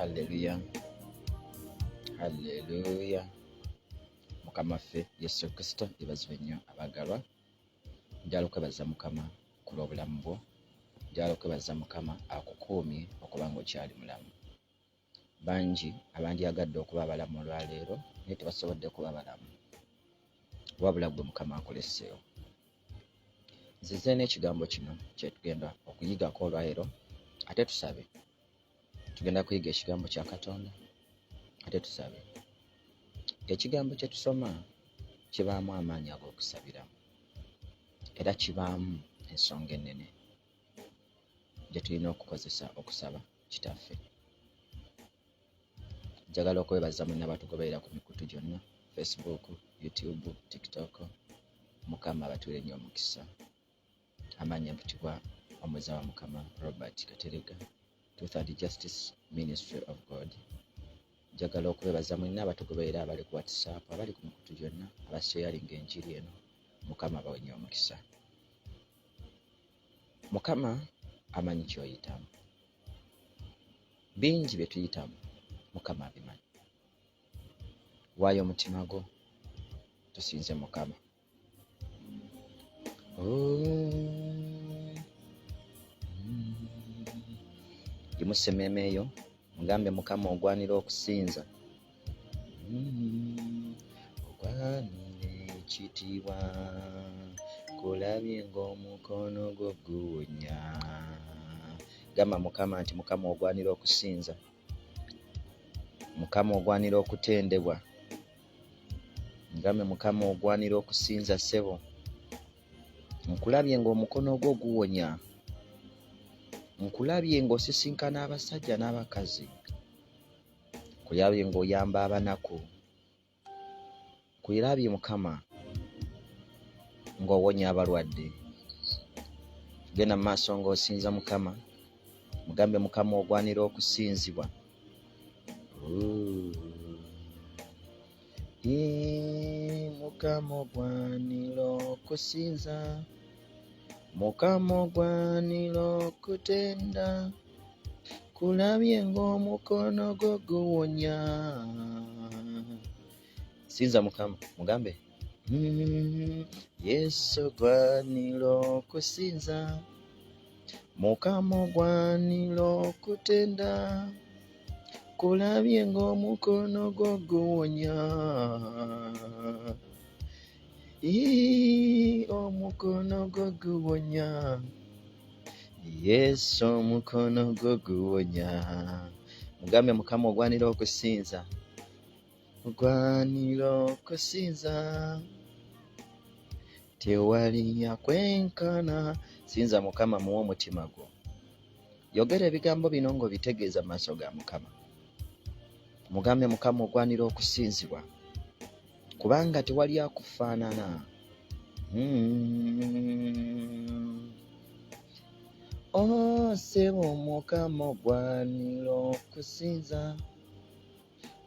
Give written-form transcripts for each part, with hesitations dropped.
Haleluya. Haleluya. Mukama ffe Yesu Kristo ibazibwe nnyo abagalwa. Njala okwebaza Mukama ku lw'obulamu bwo. Njala okwebaza Mukama akukuumye okuba ng'okyali mulamu. Bangi abandyagadde okuba abalamu olwaleero naye tebasobodde kuba balamu. Wabula gwe Mukama akoleseewo. Nzize n'ekigambo kino kye tugenda okuyigako olwaleero. Ate tusabe. Tugenda kuyiga ekigambo kya Katonda. Ate tusabe. Ekigambo kye tusoma kibaamu amaanyi ag'okusabiramu. Era kibaamu ensonga ennene gye tulina okukozesa okusaba Kitaffe. Njagala okwebaza mwenna abatugoberera ku mikutu gyonna, Facebook, YouTube, TikTok. Mukama abatuule nnyo omukisa. Amaanyi empitibwa omweza wa Mukama Robert Katerega, Truth and Justice Ministry of God. Njagala okwebaza mwenna abatugoberera abali ku WhatsApp, abali ku mikutu gyonna, abasharinga enjiri eno. Mukama abawe nnyo omukisa. Mukama amanyi ky'oyitamu. Bingi bye tuyitamu Mukama abimanyi. Waayo omutima gwo tusinze Mukama. Gimusema eyo mugambe Mukama ogwanira okusinza. Ogwanira ekitiibwa kulabye ng'omukono gwo guwonya. Gamba Mukama nti Mukama ogwanira okusinza. Mukama ogwanira okutendebwa. Ngambe Mukama ogwanira okusinza ssebo. Nkulabye ng'omukono gwo guwonya. Nkulabye ng'osisinkana abasajja n'abakazi. Nkulabye ng'oyamba abanaku. Nkulabye Mukama ng'owonya abalwadde. Genda mu maaso ng'osinza Mukama. Mugambe Mukama ogwanira okusinzibwa. Mukama ogwanira okusinza. Mukama ogwanira okutenda. Kulabye ng'omukono gwo guwonya. Sinza Mukama mugambe. Yesu ogwanira okusinza. Mukama ogwanira okutenda. Kulabye ng'omukono gwo guwonya. Omukono gwo guwonya. Yesu omukono gwo guwonya. Mugambe Mukama ogwanira okusinza. Ogwanira okusinza. Tewali yakwenkana. Sinza Mukama muwe omutima gwo. Yogera ebigambo bino ng'obitegeeza mu maaso ga Mukama. Mugambe Mukama ogwanira okusinzibwa. Kubanga tewali akufaanana. Ssebo Mukama ogwanira okusinza.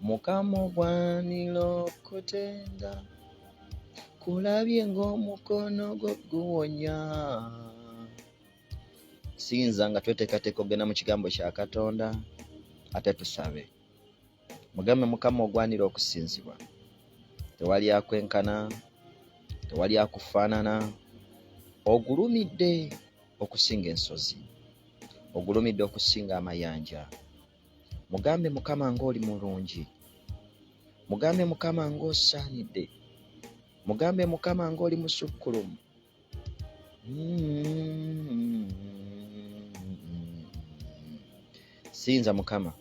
Mukama ogwanira okutenda. Kulabye ng'omukono gwo guwonya. Sinza nga tweteekateeka okugenda mu kigambo kya Katonda. Ate tusabe. Mugambe Mukama ogwanira okusinzibwa. Tewali akwenkana. Tewali akufaanana. Ogulumidde okusinga ensozi. Ogulumidde okusinga amayanja. Mugambe Mukama ng'oli mulungi. Mugambe Mukama ng'osaanidde. Mugambe Mukama ng'oli musukkulumu. Sinza Mukama.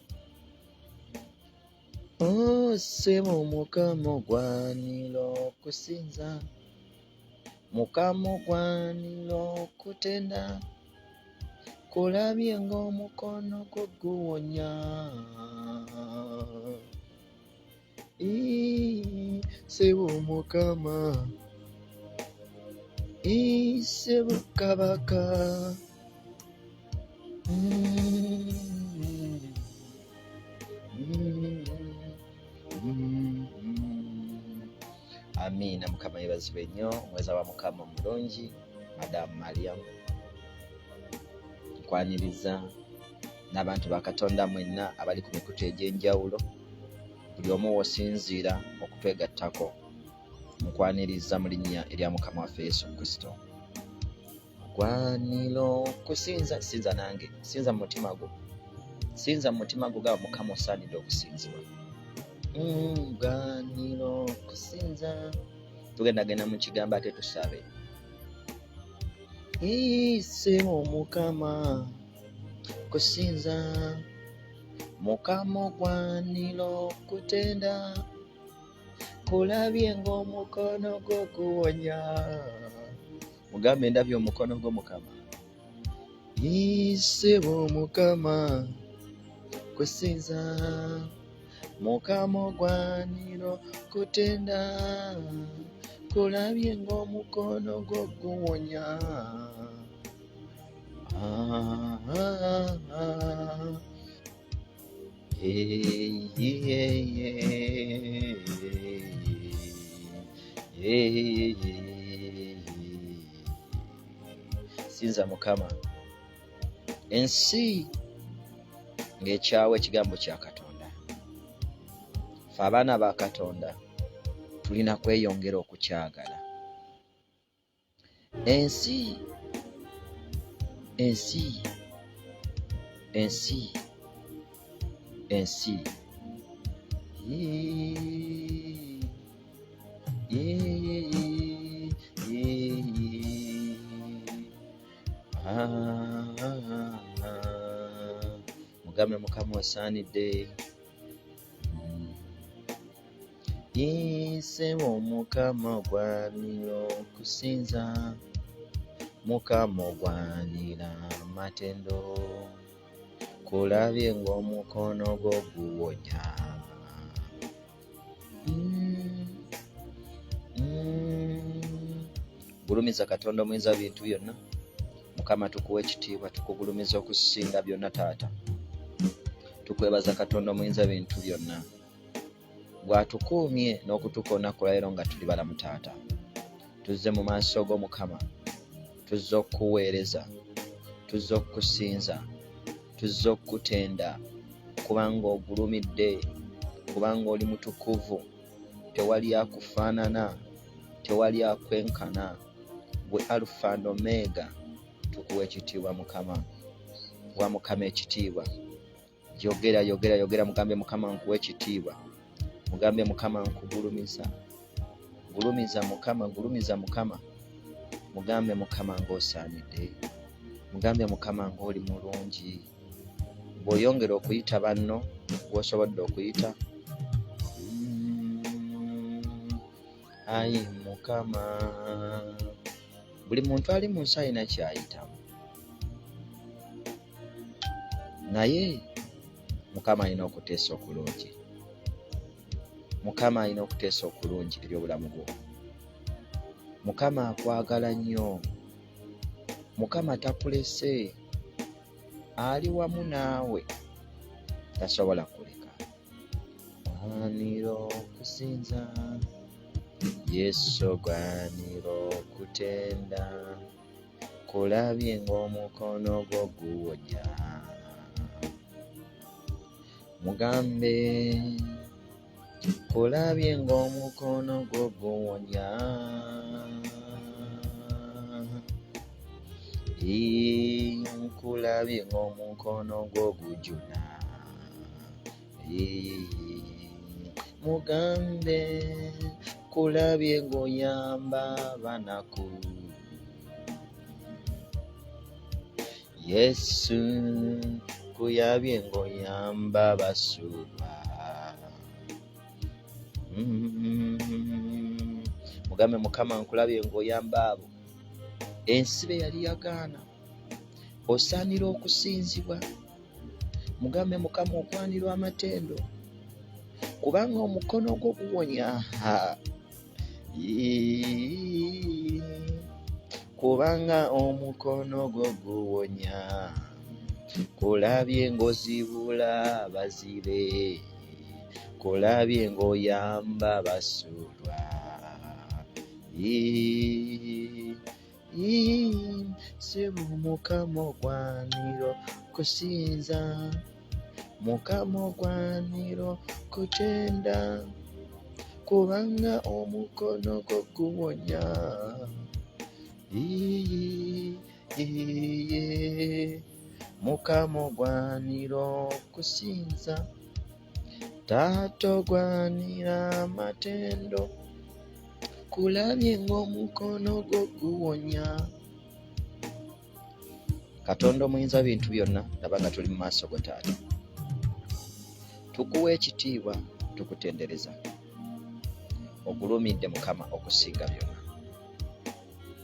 Ssebo Mukama ogwanira okusinza. Mukama ogwanira okutenda. Kulabye ng'omukono gwo guwonya. Ssebo Mukama. Ssebo Kabaka. Amiina. Mukama yebazibwe nnyo. Omweza wa Mukama omulungi Madamu Mariam. Nkwaniriza n'abantu ba Katonda mwenna abali ku mikutu egy'enjawulo, buli omu w'osinziira okutwegattako nkwaniriza mu linnya erya Mukama waffe Yesu Kristo. Gwaniro kusinza, sinza nange, sinza mu mutima gwo, sinza mu mutima gwo nga Mukama osaanidde okusinzibwa. Gwaniro kusinza. Tugendagenda mu kigambo ate tusabe. Issebo Mukama kusinza, Mukama ogwaniro kutenda, kulabye ng'omukono gwo guwonya. Mugambe ndabye omukono gwo Mukama. Issebo Mukama kusinza, Mukama ogwaniro kutenda, kulabye ng'omukono gwo guwonya. Sinza Mukama. Ensi ng'ekyawa ekigambo kya Katonda. Ffe abaana ba Katonda tulina kweyongera okukyagala. Ensi mugambe Mukama osaanidde. Issebo Mukama ogwanira okusinza, Mukama ogwanira amatendo, kulabye ng'omukono gwo guwonya. Gulumiza Katonda omuyinza bintu byonna. Mukama tukuwa ekitiibwa, tukugulumiza okusinga byonna Taata. Tukwebaza Katonda omuyinza bintu byonna, bw'atukuumye n'okutuuka olunaku lwa leero nga tuli balamu Taata. Tuzze mu maaso go Mukama, tuzze okukuweereza, tuzze okukusinza, tuzze okukutenda, kubanga ogulumidde, kubanga oli mutukuvu, tewali akufaanana, tewali akwenkana, gwe Alpha and Omega. Tukuwa ekitiibwa Mukama, wa Mukama ekitiibwa. Yogera mugambe Mukama nkuwa ekitiibwa, mugambe Mukama nkugulumiza. Gulumiza Mukama, mugambe Mukama ng'osaanidde, mugambe Mukama ng'oli mulungi. Bw'oyongera okuyita banno bw'osobodde okuyita, ayi Mukama. Buli muntu ali mu nsi alina ky'ayitamu, naye Mukama alina okuteesa okulungi. Mukama alina okuteesa okulungi eri obulamu bwo. Mukama akwagala nnyo. Mukama takulese, ali wamu naawe, tasobola kuleka. Gwanira okusinza, Yesu gwanira okutenda, kulabye ng'omukono gwo guwonya. Mugambe kulabye ng'omukono gwo guwonya. Kulabye ng'omukono gwo gujuna. Mugambe kulabye ng'oyamba banaku. Yesu kuyabye ng'oyamba basulwa. Mugambe Mukama nkulabye ng'oyamba abo ensi be yali yagaana. Osaanira okusinzibwa. Mugambe Mukama okwanirwa amatendo, kubanga omukono gwo guwonya. Kubanga omukono gwo guwonya. Kulabye ng'ozibula abazibe, kulabye ng'oyamba basulwa. sibu Mukama ogwaniro kusinza, Mukama ogwaniro kutenda, kubanga omukono gwo guwonya. Mukama ogwaniro kusinza, Taata ogwanira amatendo, kulabye ng'omukono gwo guwonya. Katonda omuyinza bintu byonna, laba nga tuli mu maaso go Taata. Tukuwa ekitiibwa, tukutendereza. Ogulumidde Mukama okusinga byonna.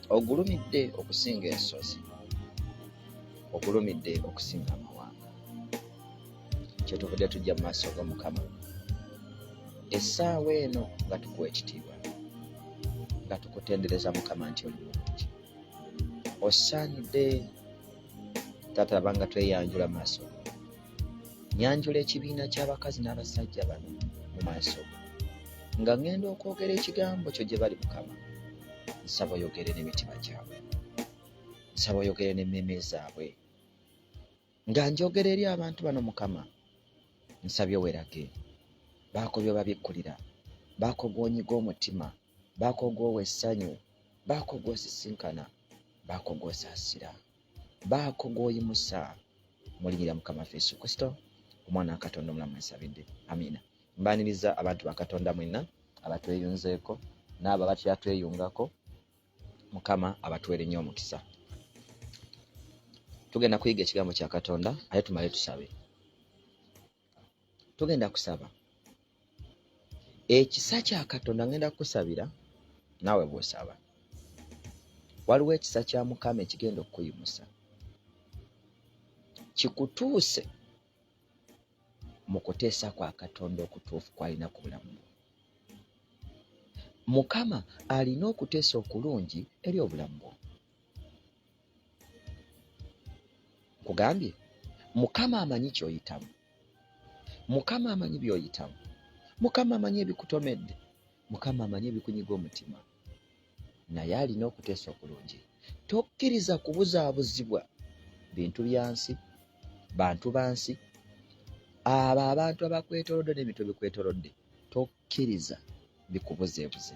Ogulumidde okusinga ensozi. Ogulumidde okusinga amawanga. Kyetuvudde tujja mu maaso go Mukama. Essaawa eno nga tukuwa ekitiibwa, nga tukutendereza Mukama nti oli mulungi. Osaanidde Taata, laba nga tweyanjula maaso go. Nyanjula ekibiina ky'abakazi n'abasajja bano mu maaso go, nga ngenda okwogera ekigambo kyo gye bali Mukama. Nsaba oyogere n'emitima gyabwe, nsaba oyogere n'emmeeme zaabwe, nga njogera eri abantu bano Mukama. Nsabye weerage, baako bye babikkulira, baako gw'onyiga omutima, baako gw'owa essanyu, baako gw'osisinkana, baako gw'osaasira, baako gw'oyimusa. Mulinnya Mukama waffe Yesu Kristo, omwana wa Katonda omulamu, nsabidde. Amiina. Mbaaniriza abantu ba Katonda mwenna abatweyunzeeko n'abo abakyatweyungako. Mukama abatwere nnyo omukisa. Tugenda kuyiga ekigambo kya Katonda, ate tumale tusabe. Tugenda kusaba. Ekisa kya Katonda ngenda kukusabira naawe bw'osaba. Waliwo ekisa kya Mukama ekigenda okukuyimusa, kikutuuse mu kuteesa kwa Katonda okutuufu kw'alina ku bulamu. Mukama alina okuteesa okulungi eri obulamu bwo. Nkugambye, Mukama amanyi ky'oyitamu, Mukama amanyi by'oyitamu, Mukama amanyi ebikutomedde, Mukama amanyi ebikunyiga omutima, naye alina okuteesa okulungi. Tokkiriza kubuzaabuzibwa bintu bya nsi, bantu ba nsi, abo abantu abakwetoolodde n'ebintu ebikwetoolodde. Tokkiriza bikubuzeebuze.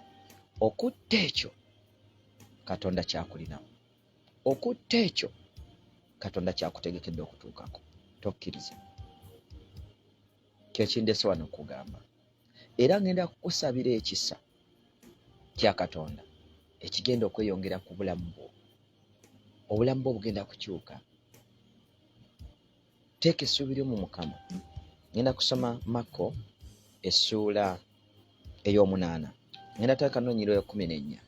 Okutta ekyo Katonda kyakulinamu, okutta ekyo Katonda kyakutegekedde okutuukako. Tokkiriza. Kyekindese wano okugamba. Era ngenda kukusabira ekisa kya Katonda ekigenda okweyongera ku bulamu bwo. Obulamu bwo bugenda kukyuka. Teeka essuubi lyo mu Mukama. Ngenda kusoma Makko essuula ey'omunaana. Ngenda teeka nonyiro ey'ekumi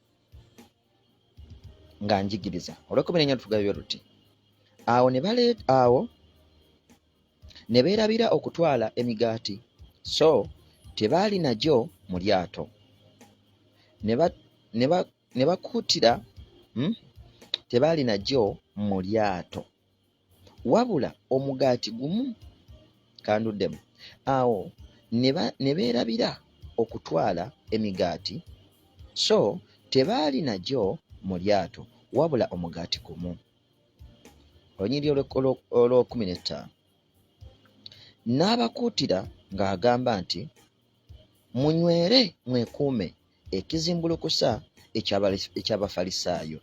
nga njigiriza. Olw'ekumi tugabye luti. Awo ne beerabira okutwala emigaati, so tebaali nagyo mu lyato. Ne bakuutira, tebaali nagyo mu lyato, wabula omugaati gumu. Kanduddemu. Awo ne beerabira okutwala emigaati, so tebaali nagyo mu lyato, wabula omugaati gumu. Olunyiriri olw'okumi. N'abakuutira ng'agamba nti, munywere mwekuume ekizimbulukusa eky'Abafalisaayo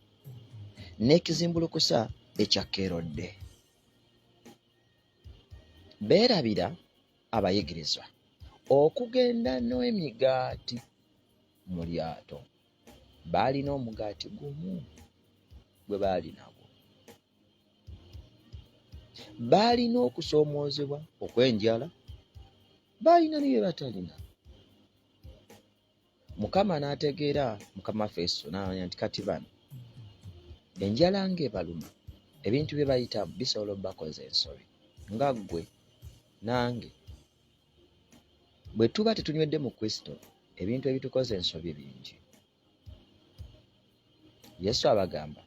n'ekizimbulukusa ekya Kerode. Beerabira abayigirizwa okugenda n'emigaati mu lyato. Baalina omugaati gumu gwe baali nagwo. Baalina okusoomoozebwa okw'enjala, baalina n'ebye batalina. Mukama n'ategeera, Mukama waffe Yesu n'amanya nti kati bano enjala ng'ebaluma, ebintu bye bayitamu bisobola obbakoza ensobi. Nga ggwe nange bwe tuba tetunywedde mu Kristo, ebintu ebitukoza ensobi bingi. Yesu abagamba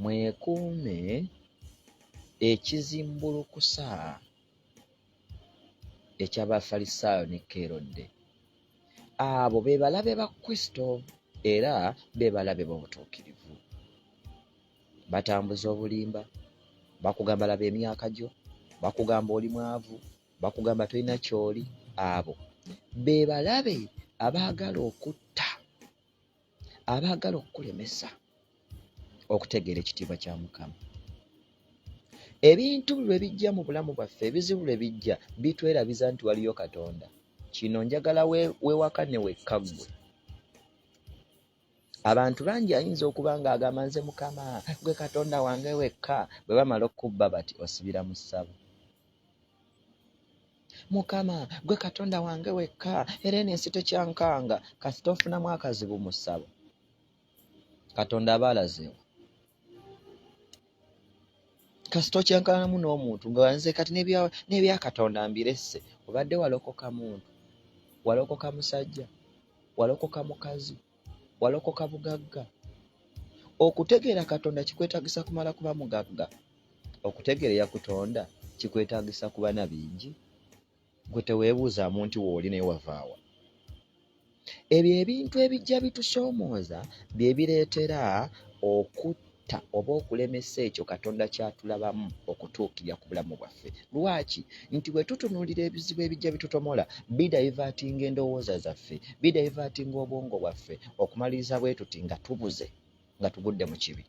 mwekuume ekizimbulukusa eky'Abafalisaayo ne Kerode. Abo be balabe ba Kristo era be balabe b'obutuukirivu. batambuza obulimba, bakugamba laba emyaka gyo, bakugamba oli mwavu, bakugamba tolina kyoli. Abo be balabe abaagala okutta, abaagala okukulemesa okutegeera ekitiibwa kya Mukama. Ebintu lwe bijja mu bulamu bwaffe, ebizibu lwe bijja bitwerabiza nti waliyo Katonda. Kino njagala weewakane wekka ggwe. Abantu bangi ayinza okuba ng'agamba nze Mukama gwe Katonda wange wekka, bwe bamala okubba bati osibira mu ssabo. Mukama gwe Katonda wange wekka, era eno ensi tekyankanga, kasita ofunamu akazibu mu ssabo. Katonda aba alazeewa. Kasita okyankanamu n'omuntu nga nze kati n'ebya Katonda mbiresse, obadde walokoka muntu, walokoka musajja, walokoka mukazi, walokoka bugagga. Okutegeera Katonda kikwetaagisa kumala kuba mugagga. Okutegeera yakutonda kikwetaagisa kuba na bingi. Gwe teweebuuzaamu nti wooli naye wavaawa. Ebyo ebintu ebijja bitusoomooza bye bireetera okutta oba okulemesa ekyo Katonda kyatulabamu okutuukirira ku bulamu bwaffe. Lwaki? Nti bwe tutunuulira ebizibu ebijja bitutomola, bidaivatinga endowooza zaffe, bidaivatinga obwongo bwaffe, okumaliriza bwe tuti nga tubuze, nga tugudde mu kibi.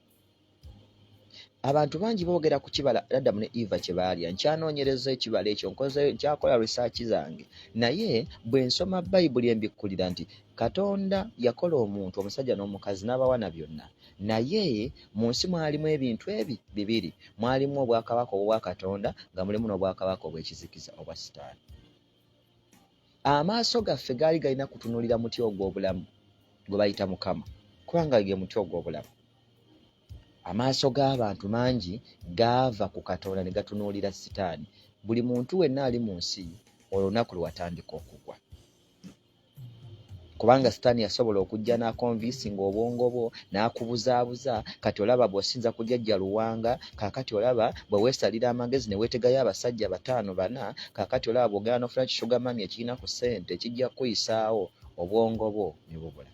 Abantu bangi boogera ku kibala Adamu ne Eva kye baalya. Nkyanoonyereza ekibala ekyo, nkyakola risaaki zange, naye bwe nsoma Bayibuli embikkulira nti Katonda yakola omuntu, omusajja n'omukazi, n'abawa na byonna, naye mu nsi mwalimu ebintu bibiri. Mwalimu obwakabaka obwa Katonda, nga mulimu n'obwakabaka obw'ekizikiza obwa Sitaani. Amaaso gaffe gaali galina kutunuulira muti ogw'obulamu gwe bayita Mukama, kubanga ge muti ogw'obulamu. Amaaso g'abantu mangi gaava ku Katonda ne gatunuulira Sitaani. Buli muntu wenna ali mu nsi olunaku lwe watandika okugwa, kubanga Sitaani yasobola okujja n'akonvinsinga obwongo bwo, n'akubuzaabuza. Kati olaba bw'osinza kujjajja Luwanga, kaakati olaba bwe weesalira amagezi ne weetegayo abasajja 5 4, kaakati olaba bw'ogenda n'ofuna kishuga mami ekirina ku ssente kijja kukuyisaawo, obwongo bwo ne bubula.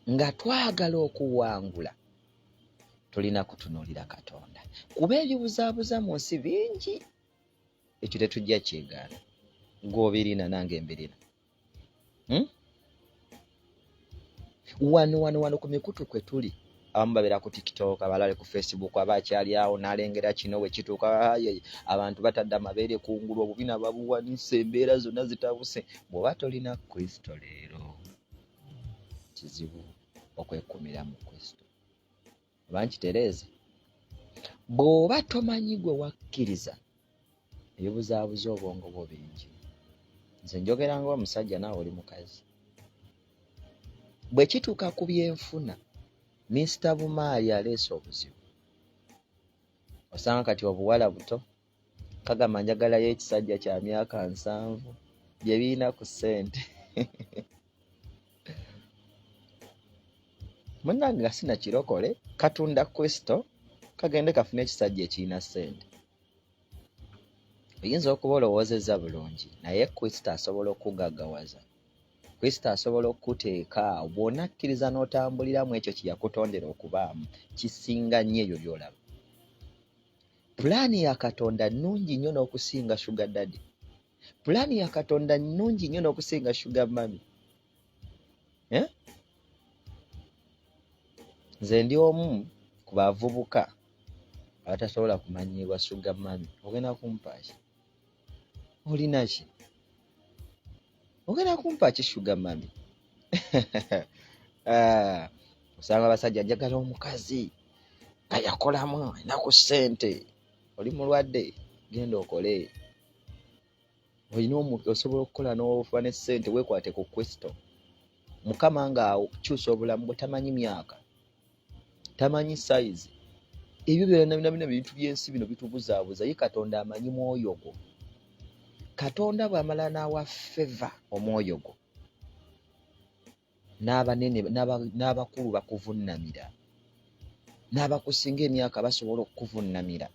Nga twagala okuwangula tulina kutunuulira Katonda, kuba ebibuzaabuza mu nsi bingi. Ekyo tetujja kyegaana. Gw'obirina nange mbirina. Wano ku mikutu kwe tuli, abamu babeera ku TikTok, abalala ku Facebook, abakyali awo n'alengera kino we kituuka abantu batadde amabeere kungulu, obubina babuwanise, embeera zonna zitabuse. Bw'oba tolina Kristo leero kizibu okwekumira mu Kristo. Oba nkitereeze? Bw'oba tomanyi gwe wakkiriza, ebibuzaabuza obwongo bwo bingi. Nze njogera ng'omusajja naawe oli mukazi. Bwe kituuka ku byenfuna, Mr. Bumaali aleese obuzibu. Osanga kati obuwala buto kagamba njagalayo ekisajja kya myaka 7 bye birina ku ssente. Munnange nga sina kirokole, katunda Kristo, kagende kafune ekisajja ekirina ssente. Oyinza okuba olowoozezza bulungi, naye Kristo asobola okugaggawaza. Kristo asobola okuteeka awo bw'onakkiriza n'otambuliramu ekyo kye yakutondera okubaamu, kisinga nnyo ebyo by'olaba. Pulaani ya Katonda nnungi nnyo n'okusinga sugar daddy. Pulaani ya Katonda nnungi nnyo n'okusinga sugar mami. Nze ndi omu ku bavubuka abatasobola kumanyibwa sugar mami. Ogenda kumpa ki? Olina ki? Ogenda kumpa ki sugar mami? Osanga abasajja njagala omukazi nga yakolamu alina ku ssente. Oli mulwadde, genda okole. Olina omuntu osobola okukola n'ofa ne ssente, weekwate ku Kristo. Mukama ng'akyusa obulamu bwe, tamanyi myaka, tamanyi sayizi. Ebyo byonna bintu by'ensi bino bitubuzaabuza. Ye Katonda amanyi mwoyo gwo. Katonda bw'amala n'awa feva omwoyo gwo, n'abanene n'abakulu bakuvunnamira, n'abakusinga emyaka basobola okukuvunnamira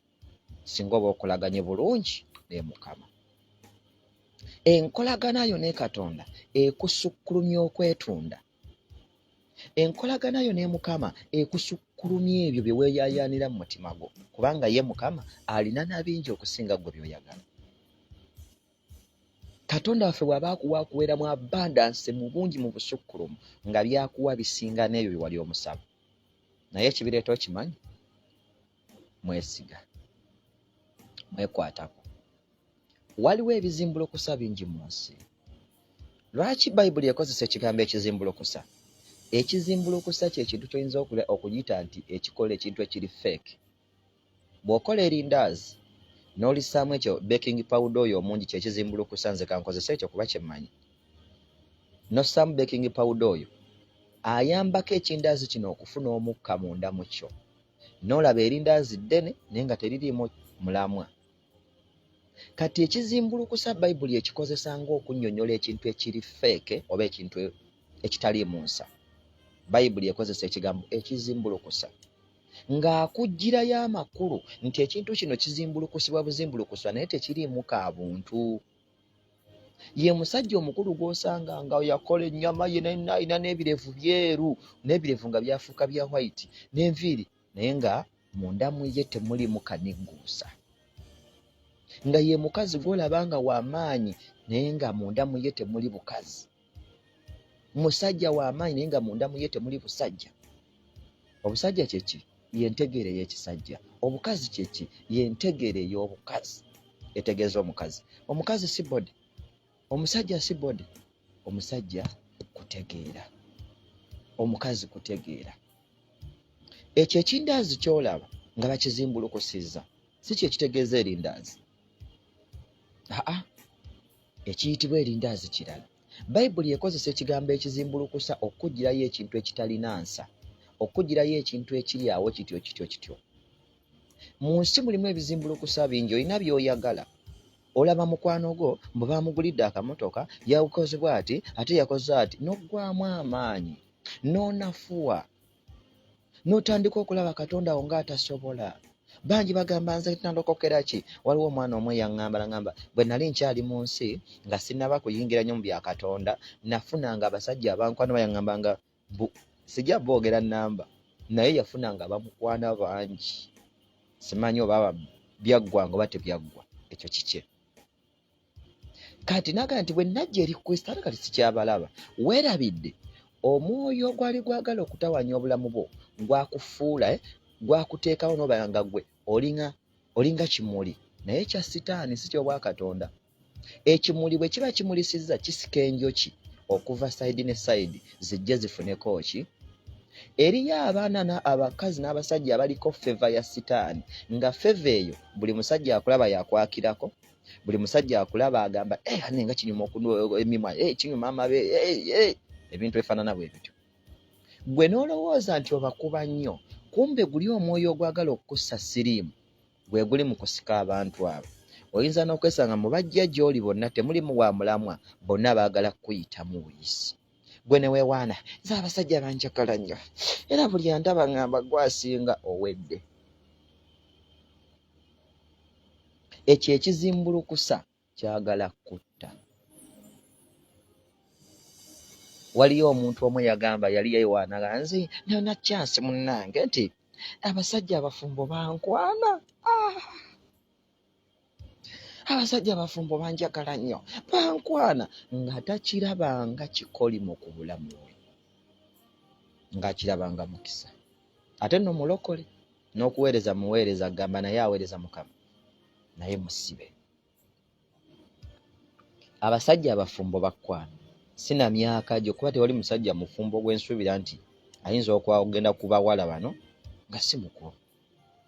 singa oba okolaganye bulungi ne Mukama. Enkolagana yo ne Katonda ekusukkulumya okwetunda. enkolagana yo ne Mukama ekusukkulumya ebyo bye weeyaayaanira mu mutima gwo, kubanga ye Mukama alina nabingi okusinga gwe by'oyagala. Katonda waffe bw'aba akuwa akuweera mu abundance, mu bungi, mu busukkulumu, nga byakuwa bisinga n'ebyo bye wali omusaba. Naye ekibireeta okimanyi? Mwesiga, mwekwatako. Waliwo ebizimbulukusa bingi mu nsi. Lwaki Bayibuli ekozesa ekigambo ekizimbulukusa? Ekizimbulukusa kye kintu ky'oyinza okuyita nti ekikola ekintu ekiri fake. Bw'okola erindaazi n'olisaamu ekyo baking powder oyo omungi kyekizimbulukusa, nze kankozesa ekyo kuba kyemmanyi. N'ossaamu baking powder oyo ayambako ekindaazi kino okufuna omukka munda mu kyo. N'olaba erindaazi ddene naye nga teririimu mulamwa. Kati ekizimbulukusa Bayibuli ekikozesa ng'okunnyonnyola ekintu ekiri feke oba ekintu ekitali mu nsa. Bayibuli ekozesa ekigambo ekizimbulukusa ng'akuggyirayo amakulu nti ekintu kino kizimbulukusibwa buzimbulukusibwa naye tekiriimu ka buntu. Ye musajja omukulu gw'osanga nga yakola ennyama ye alina n'ebirevu byeru, n'ebirevu nga byafuuka bya white, n'enviiri, naye nga munda mu ye temulimu kanigguusa. Nga ye mukazi gw'olaba nga w'amaanyi naye nga munda mu ye temuli bukazi. Musajja w'amaanyi naye nga munda mu ye temuli busajja. Obusajja kye ki? Y'entegeere y'ekisajja. Obukazi kye ki? Y'entegeere y'obukazi. Etegeeza omukazi. Omukazi si body. Omusajja si body. Omusajja kutegeera. Omukazi kutegeera. Ekyo ekindaazi ky'olaba nga bakizimbulukusizza si kye kitegeeza erindaazi. Ekiyitibwa erindaazi kirala. Bayibuli ekozesa ekigambo ekizimbulukusa okuggyirayo ekintu ekitalina nsa, okuggyirayo ekintu ekiri awo kityo. Mu nsi mulimu ebizimbulukusa bingi, olina by'oyagala. Olaba mukwano gwo bwe bamugulidde akamotoka yakoze bw'ati ate yakoze ati, n'oggwaamu amaanyi, n'onafuwa, n'otandika okulaba Katonda wo ng'atasobola. Bangi bagamba nze tandokokera ki? Waliwo omwana omwe yaŋŋamba bwe nali nkyali mu nsi nga sinnaba kuyingira nnyo mu bya Katonda, nafunanga abasajja abankwana bayaŋŋambanga sijja boogera nnamba, naye yafunanga abamukwana bangi. Simanyi oba byaggwanga oba tebyaggwa, ekyo kikye. Kati naga nti bwe najja eri Kristo ate kati sikyabalaba, weerabidde omwoyo ogwali gwagala okutawanya obulamu bwo gwakufuula gwakuteekawo n'obala nga ggwe olinga kimuli, naye kya Sitaani si ky'obwa Katonda. Ekimuli bwe kiba kimulisizza kisika enjoki okuva sayidi ne sayidi zijje zifuneko ki? Eriyo abaana abakazi n'abasajja abaliko feva ya Sitaani, nga feva eyo buli musajja akulaba yakwakirako, buli musajja akulaba agamba ane nga kinyuma emimwa, kinyuma amabeere, ebintu ebifaanana bwe bityo. Gwe n'olowooza nti obakuba nnyo, kumbe guli omwoyo ogwagala okukussa siriimu gwe guli mu kusika abantu abo. Oyinza n'okwesanga mu bajja gy'oli bonna temulimu wa mulamwa, bonna baagala kukuyitamu buyisi. Gwe ne weewaana, nze abasajja banjagala nnyo era buli andaba ngamba gwasinga, owedde. Ekyo ekizimbulukusa kyagala kutta. Waliyo omuntu omu yagamba, yali yeewaanaga, nze nina chance munnange nti abasajja abafumbo bankwana. Abasajja abafumbo banjagala nnyo, bankwana, nga takirabanga kikolimo ku bulamu bwe, ng'akirabanga mukisa. Ate nno mulokole n'okuweereza muweereza, agamba naye aweereza Mukama, naye musibe. Abasajja abafumbo bakwana, sina myaka gyo kuba tewali musajja mufumbo gwensuubira nti ayinza okugenda ku bawala bano nga si mukubo.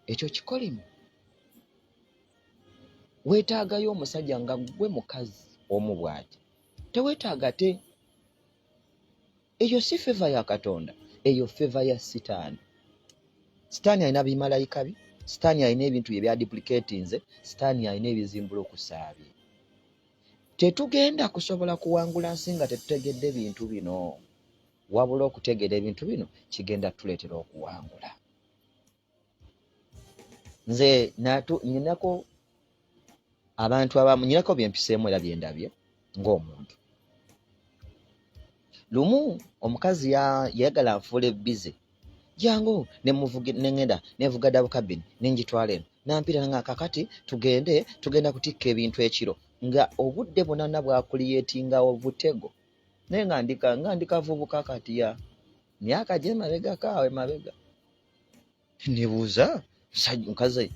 Ekyo kikolimo. Weetaagayo omusajja nga gwe mukazi omu bw'ati. Teweetaaga te. Eyo si feva ya Katonda, eyo feva ya Sitaani. Sitaani alina bimalayika bye, Sitaani alina ebintu bye bya duplicatinze, Sitaani alina ebizimbulukusa bye. Tetugenda kusobola kuwangula nsi nga tetutegedde bintu bino. Wabula okutegeera ebintu bino kigenda tuleetera okuwangula. Nze nyinako abantu abamu, nyinako bye mpiseemu era bye ndabye ng'omuntu. lumu omukazi yayagala nfuule bize jangu neŋŋenda nevuga double cabin nenjitwala eno nampira nga kakati tugenda kutikka ebintu ekiro nga obudde bunana bwakuliyetingawo butego naye nga ndikavubuka katiya myaka gye mabega kaawe mabega nebuuza mukazi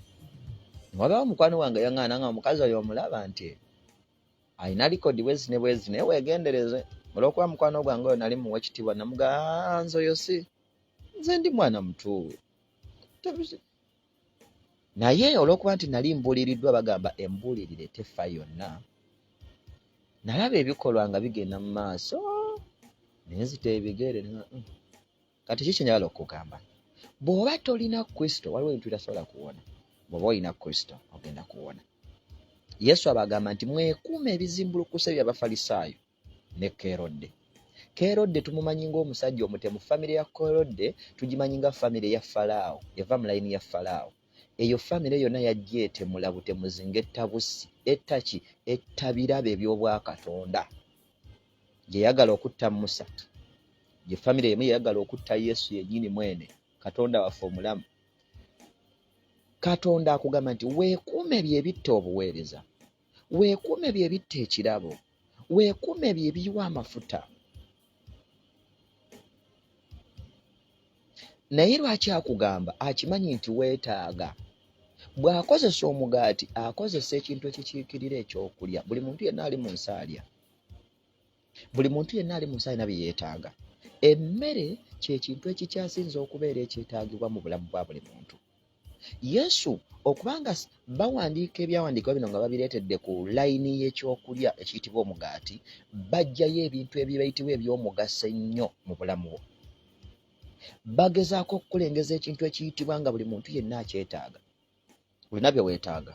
wabaawo mukwano wange yaŋŋaana nga omukazi oyo omulaba nti alina likodi bwezi naye weegendereze olw'okuba mukwano gwange oyo nali muwa ekitiibwa namugaa nze oyo si nze ndi mwana muto naye olw'okuba nti nali mbuuliriddwa bagamba embuulirire tefa yonna nalaba ebikolwa nga bigenda mu maaso nenzita ebigere kati kiki njagala okugamba bw'oba tolina Kristo waliwo ebintu bitasobola kuwona bw'oba olina Kristo ogenda kuwona Yesu abagamba nti mwekuuma ebizimbulukusa by'Abafalisaayo ne Kerode tumumanyi ng'omusajja omutemu famire ya Kerode tugimanyi nga famire ya Falaawo yava mu layini ya Falaawo eyo famire yonna yajja etemula butemuzi ng'ettabusi ettaki ettabirabe eby'obwakatonda gye yagala okutta Musa gye famire emu yagala okutta Yesu yennyini mwene Katonda waffe omulamu Katonda akugamba nti weekuume byebitta obuweereza weekuume byebitta ekirabo weekuume byebiyiwa amafuta naye lwaki akugamba akimanyi nti weetaaga bw'akozesa omugaati akozesa ekintu ekikiikirira ekyokulya buli muntu yenna ali mu nsi alya buli muntu yenna ali mu nsi alina bye yeetaaga emmere kyekintu ekikyasinza okubeera ekyetaagibwa mu bulamu bwa buli muntu Yesu okubanga bawandiika ebyawandiikibwa bino nga babireetedde ku layini y'ekyokulya ekiyitibwa omugaati bajjayo ebintu ebibayitibwa eby'omugaso ennyo mu bulamu bwo bagezaako okukulengeza ekintu ekiyitibwa nga buli muntu yenna akyetaaga olina bye weetaaga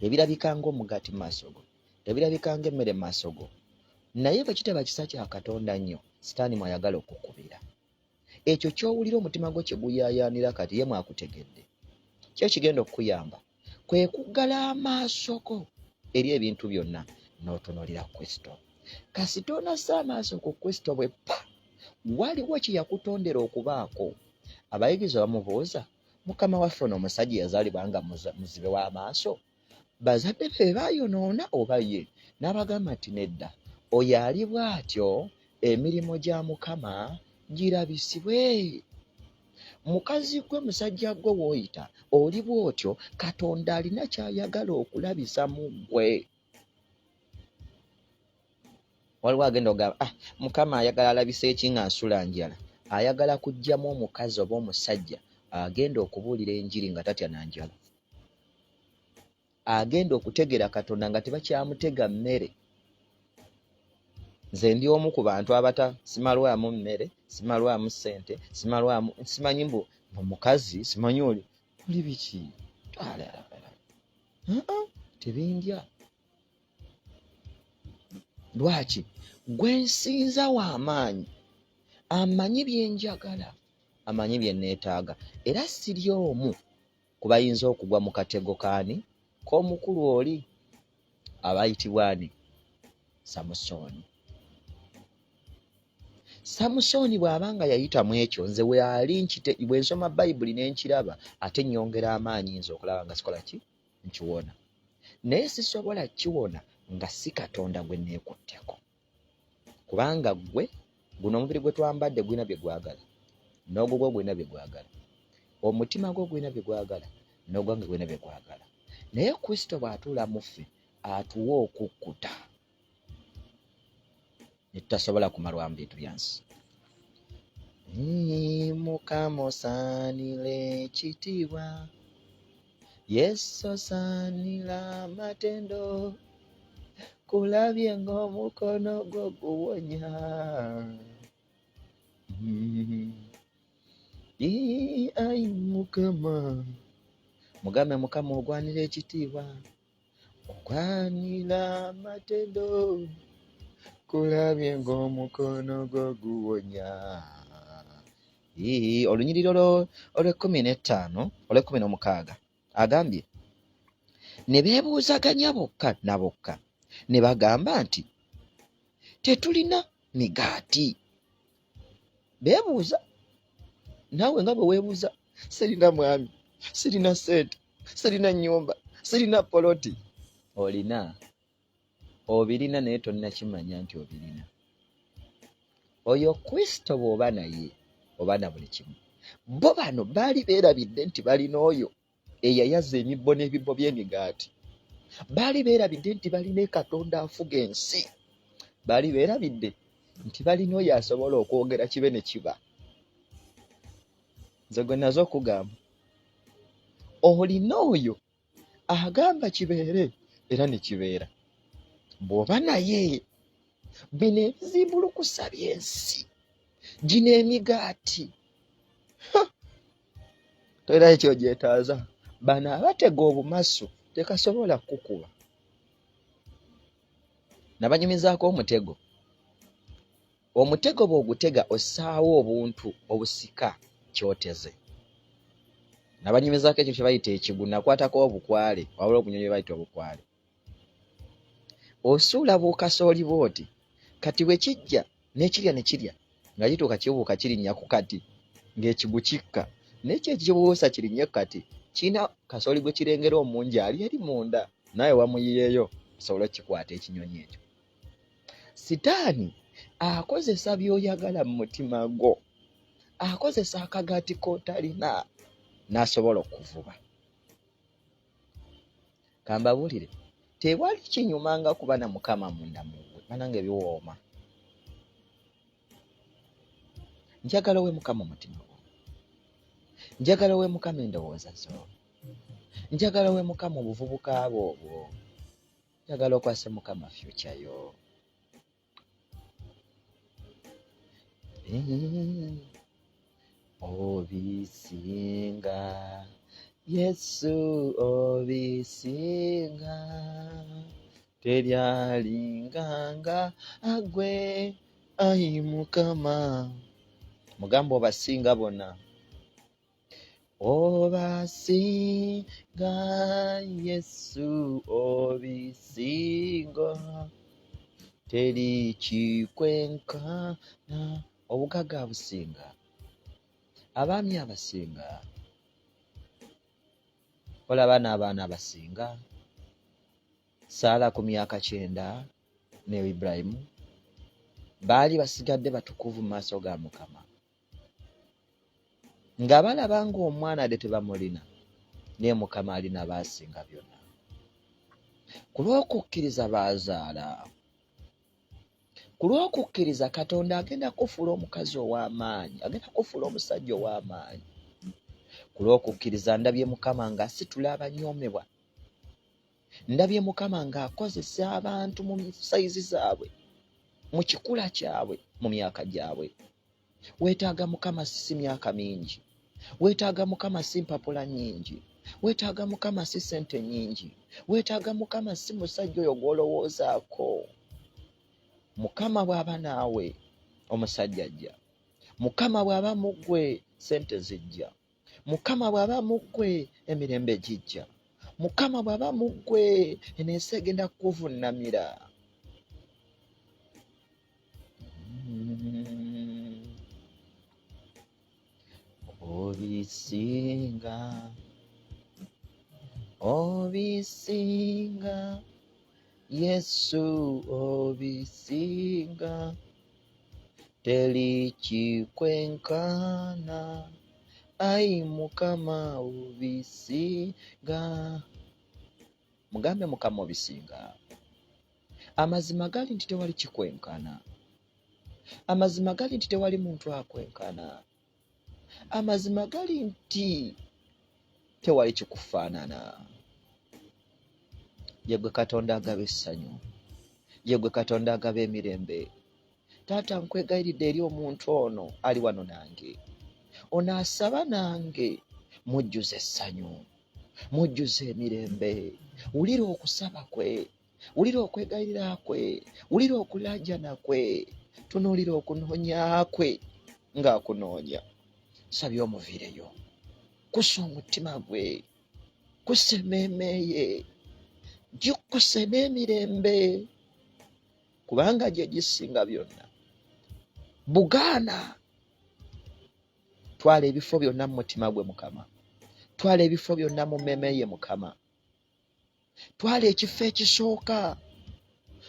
ebirabika ng'omugaati mu maaso go ebirabika ng'emmere mu maaso go naye bwe kitaba kisa kya Katonda nnyo sitaani mwayagala okukubira ekyo ky'owulira omutima gwo kye guyaayaanira kati ye mwakutegedde kyo kigenda okukuyamba kwe kuggala amaaso go eri ebintu byonna n'otunuulira Kristo kasita onassa amaaso ku Kristo bwe pa waliwo kye yakutondera okubaako abayigizi bamubuuza mukama waffe ono omusajja yazaalibwa nga muzibe w'amaaso bazadde be baayonoona oba ye n'abagamba nti nedda oyo ali bw'atyo emirimu gya Mukama girabisibwe mukazi gwe musajja gwe w'oyita oli bw'otyo Katonda alina ky'ayagala okulabisa mu ggwe waliwo agenda ogamba Mukama ayagala alabisa eki nga nsula njala ayagala kuggyamu omukazi oba omusajja agenda okubuulira enjiri nga tatya na njala agenda okutegera Katonda nga tebakyamutega mmere nze ndi omu ku bantu simalwamu mmere simalwamu ssente simanyi mbu omukazi simanyi oli biki tebindya lwaki gwe nsinza w'amaanyi amanyi bye njagala amanyi bye neetaaga era siri omu ku bayinza okugwa mu katego kaani k'omukulu oli abayitibwa ani Samusooni bw'abanga yayitamu ekyo nze bwe nsoma Bayibuli ne nkiraba ate nnyongera amaanyi nze okulaba nga sikola ki nkiwona naye sisobola kiwona nga si Katonda gwe neekutteko kubanga guno omubiri gwe twambadde gulina bye gwagala n'ogwo gwo gulina bye gwagala omutima gwo gulina bye gwagala n'ogwange gulina bye gwagala naye Kristo bw'atuula mu ffe atuwa okukkuta ne tutasobola kumalwamu bintu byansi Mukama osaanira ekitiibwa Yesu osaanira amatendo kulabye ng'omukono gwo guwonya ai Mukama mugambe Mukama ogwanira ekitiibwa ogwanira amatendo kulabye ng'omukono gwo guwonya olunyiriro olw'15 agambye ne beebuuzaganya bokka na bokka ne bagamba nti tetulina migaati beebuuza naawe nga bwe weebuuza, sirina mwami, sirina ssente, sirina nnyumba, sirina poloti. Olina, obirina naye tonnakimanya nti obirina. Oyo Kristo bw'oba naye oba na buli kimu. Bo bano baali beerabidde nti balina oyo eyayaza emibbo n'ebibbo by'emigaati. Baali beerabidde nti balina Katonda afuga ensi. Baali beerabidde nti balina oyo asobola okwogera kibe ne kiba. Nze gwe nazo okugamba, olina oyo agamba kibeere era ne kibeera. Bw'oba naye bino ebizimbulukusa by'ensi, gino emigaati, tolina ekyogyetaaza. Bano abatega obumasu tekasobola kukuba. Nabanyumizaako omutego. Omutego bw'ogutega ossaawo obuntu obusika kyoteze. Nabanyumizaako ekintu kye bayita ekigu, nakwatako obukwale, wabula obunyonyi bwe bayita obukwale. Osuula buukasooli bw'oti, kati bwe kijja n'ekirya ne kirya, nga gituuka kibuuka kirinnya ku kati, ng'ekigu kikka. N'ekyo ekibuusa kirinnye ku kati, kirina kasooli gwe kirengera omungi ali eri munda, nawe wamuyiyeeyo osobole okukikwata ekinyonyi ekyo. Sitaani akozesa by'oyagala mu mutima gwo, akozesa akagaati k'otalina, n'asobola okuvuba. Kambabuulire, tewali kinyuma nga kuba na Mukama munda mu ggwe, banange biwooma. Njagala owe Mukama omutima gwo, njagala owe Mukama endowooza zo, njagala owe Mukama obuvubuka bwobwo, njagala okwase Mukama future yo. Obisinga Yesu, obisinga, teryalinganga agwe, ayi Mukama. Mugamba obasinga bonna. Obasinga Yesu, obisinga, teri kikwenkana. Obugagga abusinga, abaami abasinga, olaba n'abaana abasinga. Saala ku myaka 9 ne Ibulayimu baali basigadde batukuvu mu maaso ga Mukama, nga balaba ng'omwana ate tebamulina, naye Mukama alina baasinga byonna. Ku lw'okukkiriza baazaala, ku lw'okukkiriza Katonda agenda kufuula omukazi ow'amaanyi, agenda kufuula omusajja ow'amaanyi. Ku lw'okukkiriza ndabye Mukama ng'asitula abanyoomebwa, ndabye Mukama ng'akozesa abantu mu sayizi zaabwe, mu kikula kyabwe, mu myaka gyabwe. Weetaaga Mukama si myaka mingi, weetaaga Mukama si mpapula nnyingi, weetaaga Mukama si ssente nnyingi, weetaaga Mukama si musajja oyo gw'olowoozaako. Mukama bw'aba naawe, omusajja ajja. Mukama bw'aba mu ggwe, ssente zijja. Mukama bw'aba mu ggwe, emirembe gijja. Mukama bw'aba mu ggwe, ensi egenda kukuvunnamira. Obisinga, obisinga Yesu, obisinga, teri kikwenkana, ayi Mukama obisinga. Mugambe Mukama obisinga. Amazima gali nti tewali kikwenkana, amazima gali nti tewali muntu akwenkana, amazima gali nti tewali kikufaanana. Yegwe Katonda agaba essanyu, yegwe Katonda agaba emirembe. Taata, nkwegayiridde eri omuntu ono ali wano nange, ono asaba nange, mujjuze essanyu, mujjuze emirembe. Wulira okusaba kwe, wulira okwegayirira kwe, wulira okulaajana kwe, tunuulira okunoonya kwe ng'akunoonya. Sabye omuviireyo, kussa omutima gwe, kussa emmeeme ye, gikkuse n'emirembe, kubanga gye gisinga byonna. Bugaana twala ebifo byonna mu mutima gwe Mukama, twala ebifo byonna mu mmeeme ye Mukama, twala ekifo ekisooka,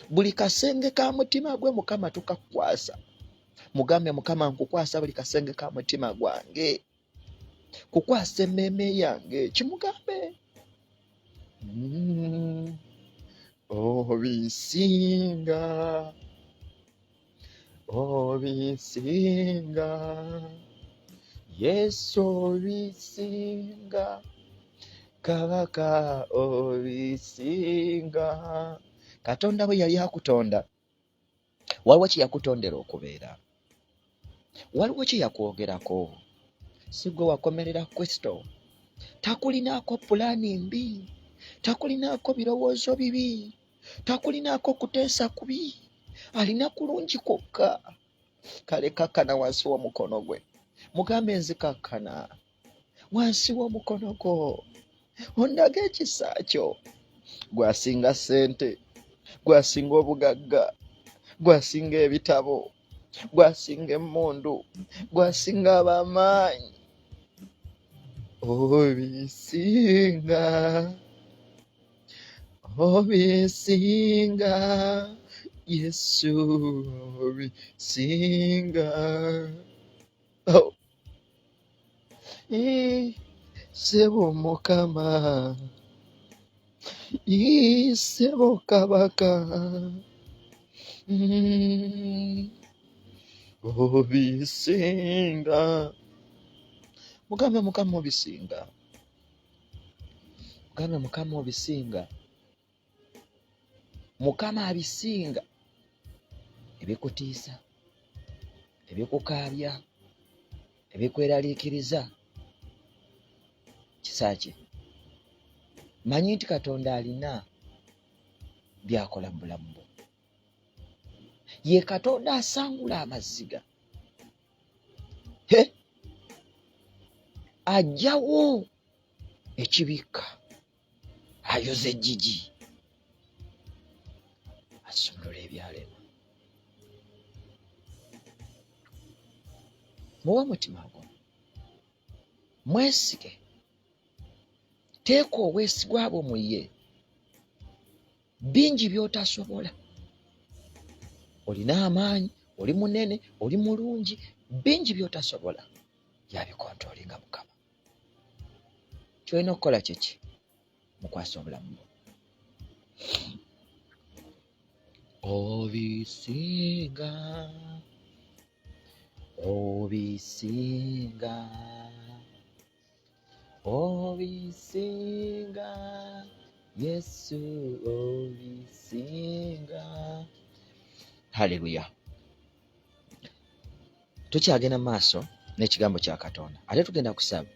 buli kasenge ka mutima gwe Mukama tukakwasa. Mugambe Mukama, nkukwasa buli kasenge ka mutima gwange, kukwasa emmeeme yange. Kimugambe obisinga, obisinga, Yesu obisinga, Kabaka obisinga. Katonda bwe yali akutonda, waliwo kye yakutondera okubeera, waliwo kye yakwogerako. Si gwe wakomerera Kristo. Takulinaako pulaani mbi, takulinaako birowoozo bibi, takulinaako kuteesa kubi, alina kulungi kwokka. Kale kakkana wansi w'omukono gwe, mugambe nzikakkana wansi w'omukono gwo, ondage ekisa kyo. Gwasinga ssente, gwasinga obugagga, gwasinga ebitabo, gwasinga emmundu, gwasinga ab'amaanyi, obisinga, obisinga, Yesu obisinga. Oh. Sebo Mukama, sebo Kabaka, obisinga. Mugambe Mukama obisinga, mugambe Mukama obisinga. Mukama abisinga ebikutiisa, ebikukaabya, ebikweraliikiriza. Kisa kye, manyi nti Katonda alina byakola mu bulamu bwo. Ye Katonda asangula amaziga, ajjawo ekibikka, ayoza ejjigi, asumulula ebyalema. Muwe omutima gwo, mwesige, teeka obwesigwa bwo mu ye. Bingi by'otasobola. Olina amaanyi, oli munene, oli mulungi, bingi by'otasobola, yabikontoolinga Mukama. Kyolina okukola kyeki, mukwasa obulamu bwo. Obisinga, obisinga, obisinga, Yesu obisinga. Haleluya. Tukyagenda mu maaso n'ekigambo kya Katonda, ate tugenda kusaba.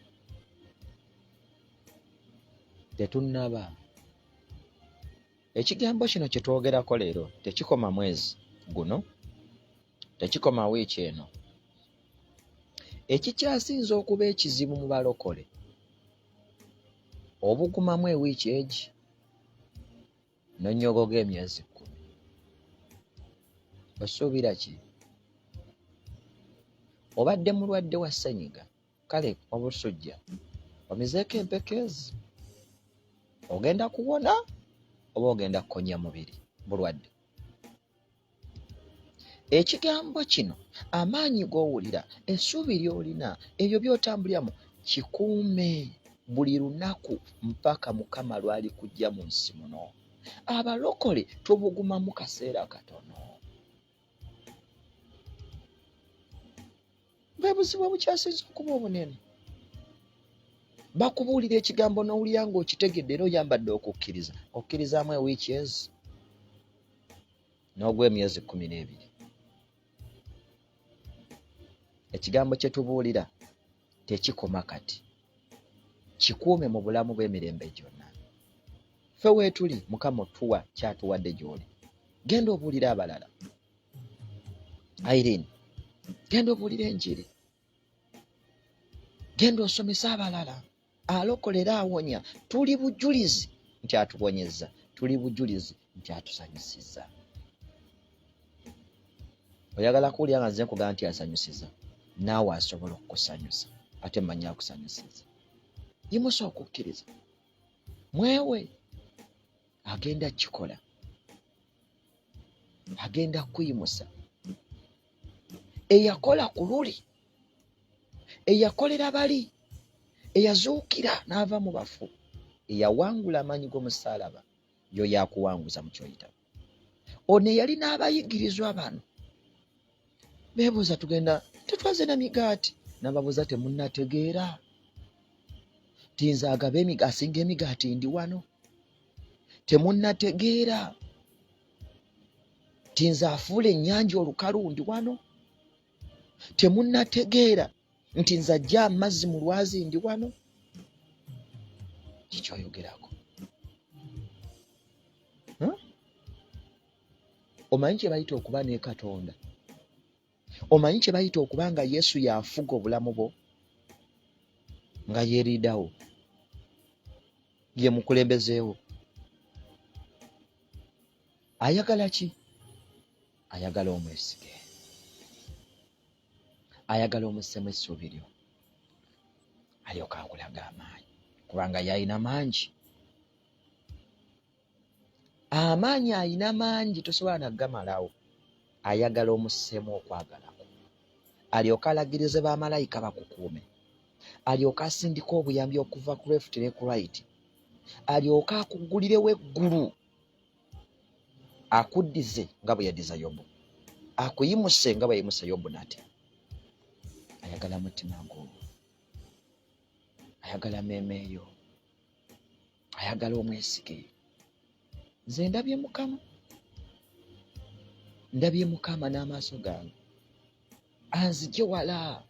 Tetunnaba. Ekigambo kino kye twogerako leero tekikoma mwezi guno, tekikoma wiiki eno. Ekikyasinze okuba ekizibu mu balokole obugumamu ewiiki egi n'onnyogoga emyezi 10. Osuubira ki? Obadde mulwadde wa ssenyiga, kale obusujja omizeeko empekeezi, ogenda kuwona oba ogenda kukonya mubiri bulwadde. Ekigambo kino, amaanyi g'owulira, essuubi ly'olina, ebyo by'otambuliramu, kikuume buli lunaku mpaka Mukama lwali kujja mu nsi muno. Abalokole tubugumamu kaseera katono. Bwe buzibu obukyasinze okuba obunene. Bakubuulira ekigambo n'owulira ng'okitegedde era oyambadde okukkiriza. Okkirizaamu ewiiki ezi n'ogwa emyezi 12. Ekigambo kye tubuulira tekikoma kati. Kikuume mu bulamu bw'emirembe gyonna. Ffe weetuli Mukama otuwa kyatuwadde gy'oli. Genda obuulira abalala. Irene, genda obuulira enjiri. Genda osomesa abalala. Alokolera awonya. Tuli bujulizi nti atuwonyezza. Tuli bujulizi nti atusanyusizza. Oyagala kuwulira nga nze nkugamba nti asanyusiza, naawe asobola okukusanyusa. ate mmanyi akusanyusiza. Yimusa okukkiriza. Mwewe agenda kikola. Agenda kuyimusa. Eyakola ku luli. Eyakolera bali. Eyazuukira n'ava mu bafu. Eyawangula amaanyi g'omusaalaba. Yo yakuwanguza mu kyoyita. Ono eyali n'abayigirizwa bano. Beebuuza tugenda tetwaze na migaati. N'ababuuza temunnategeera. Tinza agaba asinga emigaati ndi wano. Temunnategeera. Tinza afuula ennyanja olukalu ndi wano. Temunnategeera nti nze ajja amazzi mu lwazi ndi wano. Kikyoyogerako. Omanyi kye bayita okuba ne Katonda? Omanyi kye bayita okuba nga Yesu yafuga obulamu bwo? Nga yeeridawo. Ye mukulembezeewo. Ayagala ki? Ayagala omwesige. Ayagala omussemu essuubi lyo. Alyoka akulaga amaanyi. Kubanga yalina mangi. Amaanyi alina mangi tosobola na gamalawo. Ayagala omussemu okwagala kwo. Alyoka alagirize bamalayika bakukuume. Alyoka asindika obuyambi okuva ku left ne ku right. Alyoka akugulirewo eggulu. Akuddize nga bwe yaddiza Yobu. Akuyimuse nga bwe yayimuse Yobu nate. Ayagala mutima gwo. Ayagala mmeeme yo. Ayagala omwesige. Nze ndabye Mukama. Ndabye Mukama n'amaaso gange. Anzigye wala.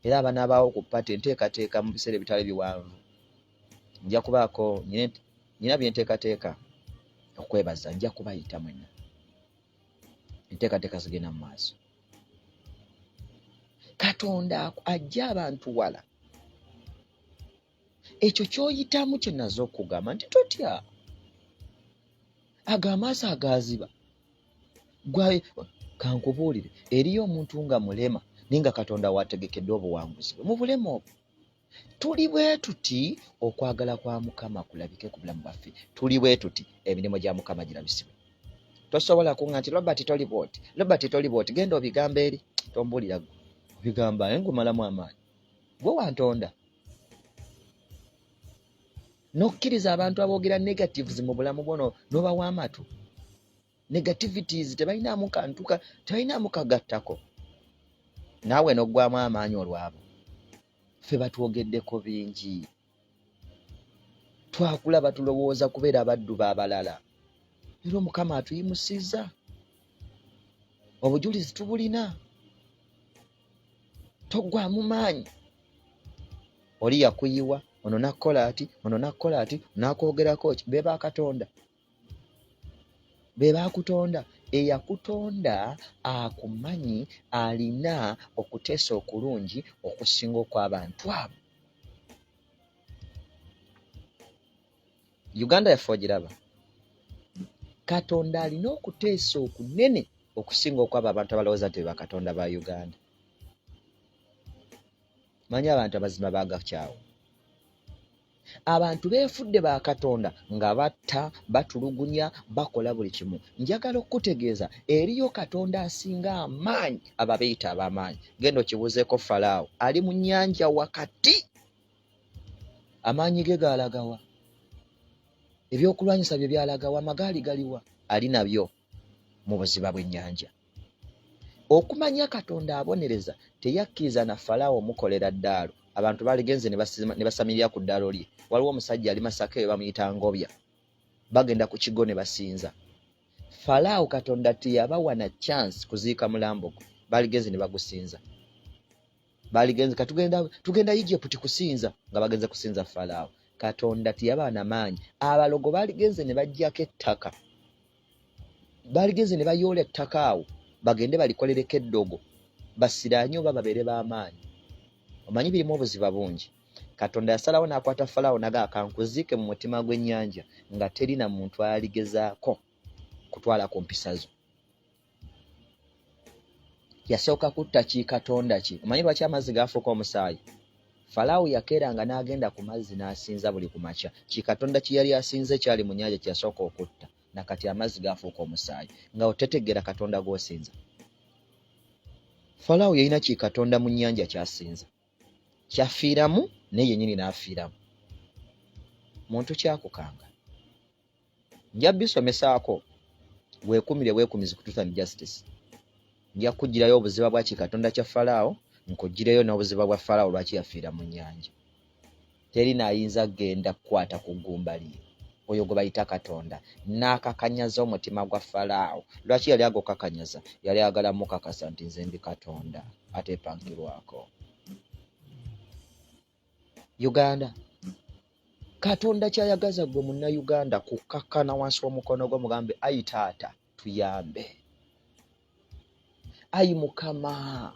Era abanabaawo ku pate nteekateeka mu biseera ebitali biwanvu. Nja kubaako nyina bye nteekateeka okwebaza. Nja kubayita mwenna. Enteekateeka zigenda mu maaso. Katonda ajja abantu wala. Ekyo kyoyitamu kye nazo okugamba nti totya. Ago amaaso agaziba. Gwe kankubuulire, eriyo omuntu nga mulema ninga Katonda wategekedde obuwanguzi bwe. Mu bulema obwo tuli bwe tuti okwagala kwa Mukama kulabike ku bulamu bwaffe. Tuli bwe tuti emirimu gya Mukama girabisibwe. Tosobola kunga nti Robert toli bwoti genda obigamba eri. Tombuulira obigamba ngumalamu amaanyi. Gwe wantonda. Nokkiriza abantu aboogera negatives mu bulamu bwono n'obawa amatu. Negativities tebalinamu kantuka, tebalinamu kagattako. Naawe n'oggwamu amaanyi olwabo. Ffe batwogeddeko bingi. Twakulaba tulowooza kubeera abaddu b'abalala. Era Mukama atuyimusizza. Obujulizi tubulina. Toggwamu maanyi. Oli yakuyiwa, ono nakkola ati, nakwogerako ki? Beba Katonda. Beba akutonda. Eyakutonda akumanyi, alina okuteesa okulungi okusinga okw'abantu abo. Uganda yaffe ogiraba. Katonda alina okuteesa okunene okusinga okw'abo abantu abalowooza nti be Katonda ba Uganda. Manyi abantu abazima baagakyawo. Abantu beefudde ba Katonda nga batta, batulugunya, bakola buli kimu. Njagala okutegeeza eriyo Katonda asinga amaanyi ababeeyita ab'amaanyi. Genda okibuuzeeko Falaawo ali mu nnyanja wakati. Amaanyi ge gaalagawa. Ebyokulwanyisa bye byalagawa. Amagaali galiwa. Ali nabyo mu buziba bw'ennyanja. Okumanya Katonda abonereza teyakkiriza na Falaawo mukolera ddaalo. Abantu baligenze ne basamirira ku ddaalo lye. Waliwo omusajja ali Masaka we bamuyita Ngobya. Bagenda ku kigo ne basinza. Falaawo Katonda teyabawa na chance kuziika mulambo gwe. Baligenze ne bagusinza. Baligenze tugenda Egypt kusinza nga bagenze kusinza Falaawo. Katonda teyabawa na maanyi. Abalogo baligenze ne bajjako ettaka. Baligenze ne bayoola ettaka awo. Bagende balikolereko eddogo. Basiraanye oba babeere b'amaanyi. Omanyi birimu obuziba bungi. Katonda yasalawo n'akwata Falaawo naga kankuziike mu mutima gw'ennyanja nga terina muntu aligezaako kutwala ku mpisa zo. yasooka kutta kikatonda ki. Omanyi lwaki amazzi gaafuuka omusaayi? Falaawo yakeeranga n'agenda ku mazzi n'asinza buli ku makya. Kikatonda kye yali asinze kyali mu nnyanja kye yasooka okutta. Nakati amazzi gaafuuka omusaayi. Nga otetegeera Katonda gw'osinza. Falaawo yalina kikatonda mu nnyanja ky'asinza. Kyafiiramu naye yennyini n'afiiramu. Muntu kyakukanga. Nja bisomesaako weekumize kutuusa mu justice. Nja kugirayo obuziba bwa kikatonda kya Falaawo, nkugireyo n'obuziba bwa Falaawo lwaki yafiira mu nnyanja. Teri naayinza genda kukwata ku ggumba lye. Oyo gwe bayita Katonda. N'akakanyaza omutima gwa Falaawo. Lwaki yali agokakanyaza? Yali ayagala mukakasa nti nze ndi Katonda ateepangirwako. Uganda. Katonda kyayagaza gwe munnayuganda kukakkana wansi w'omukono gwo mugambe ayi taata tuyambe. Ayi Mukama,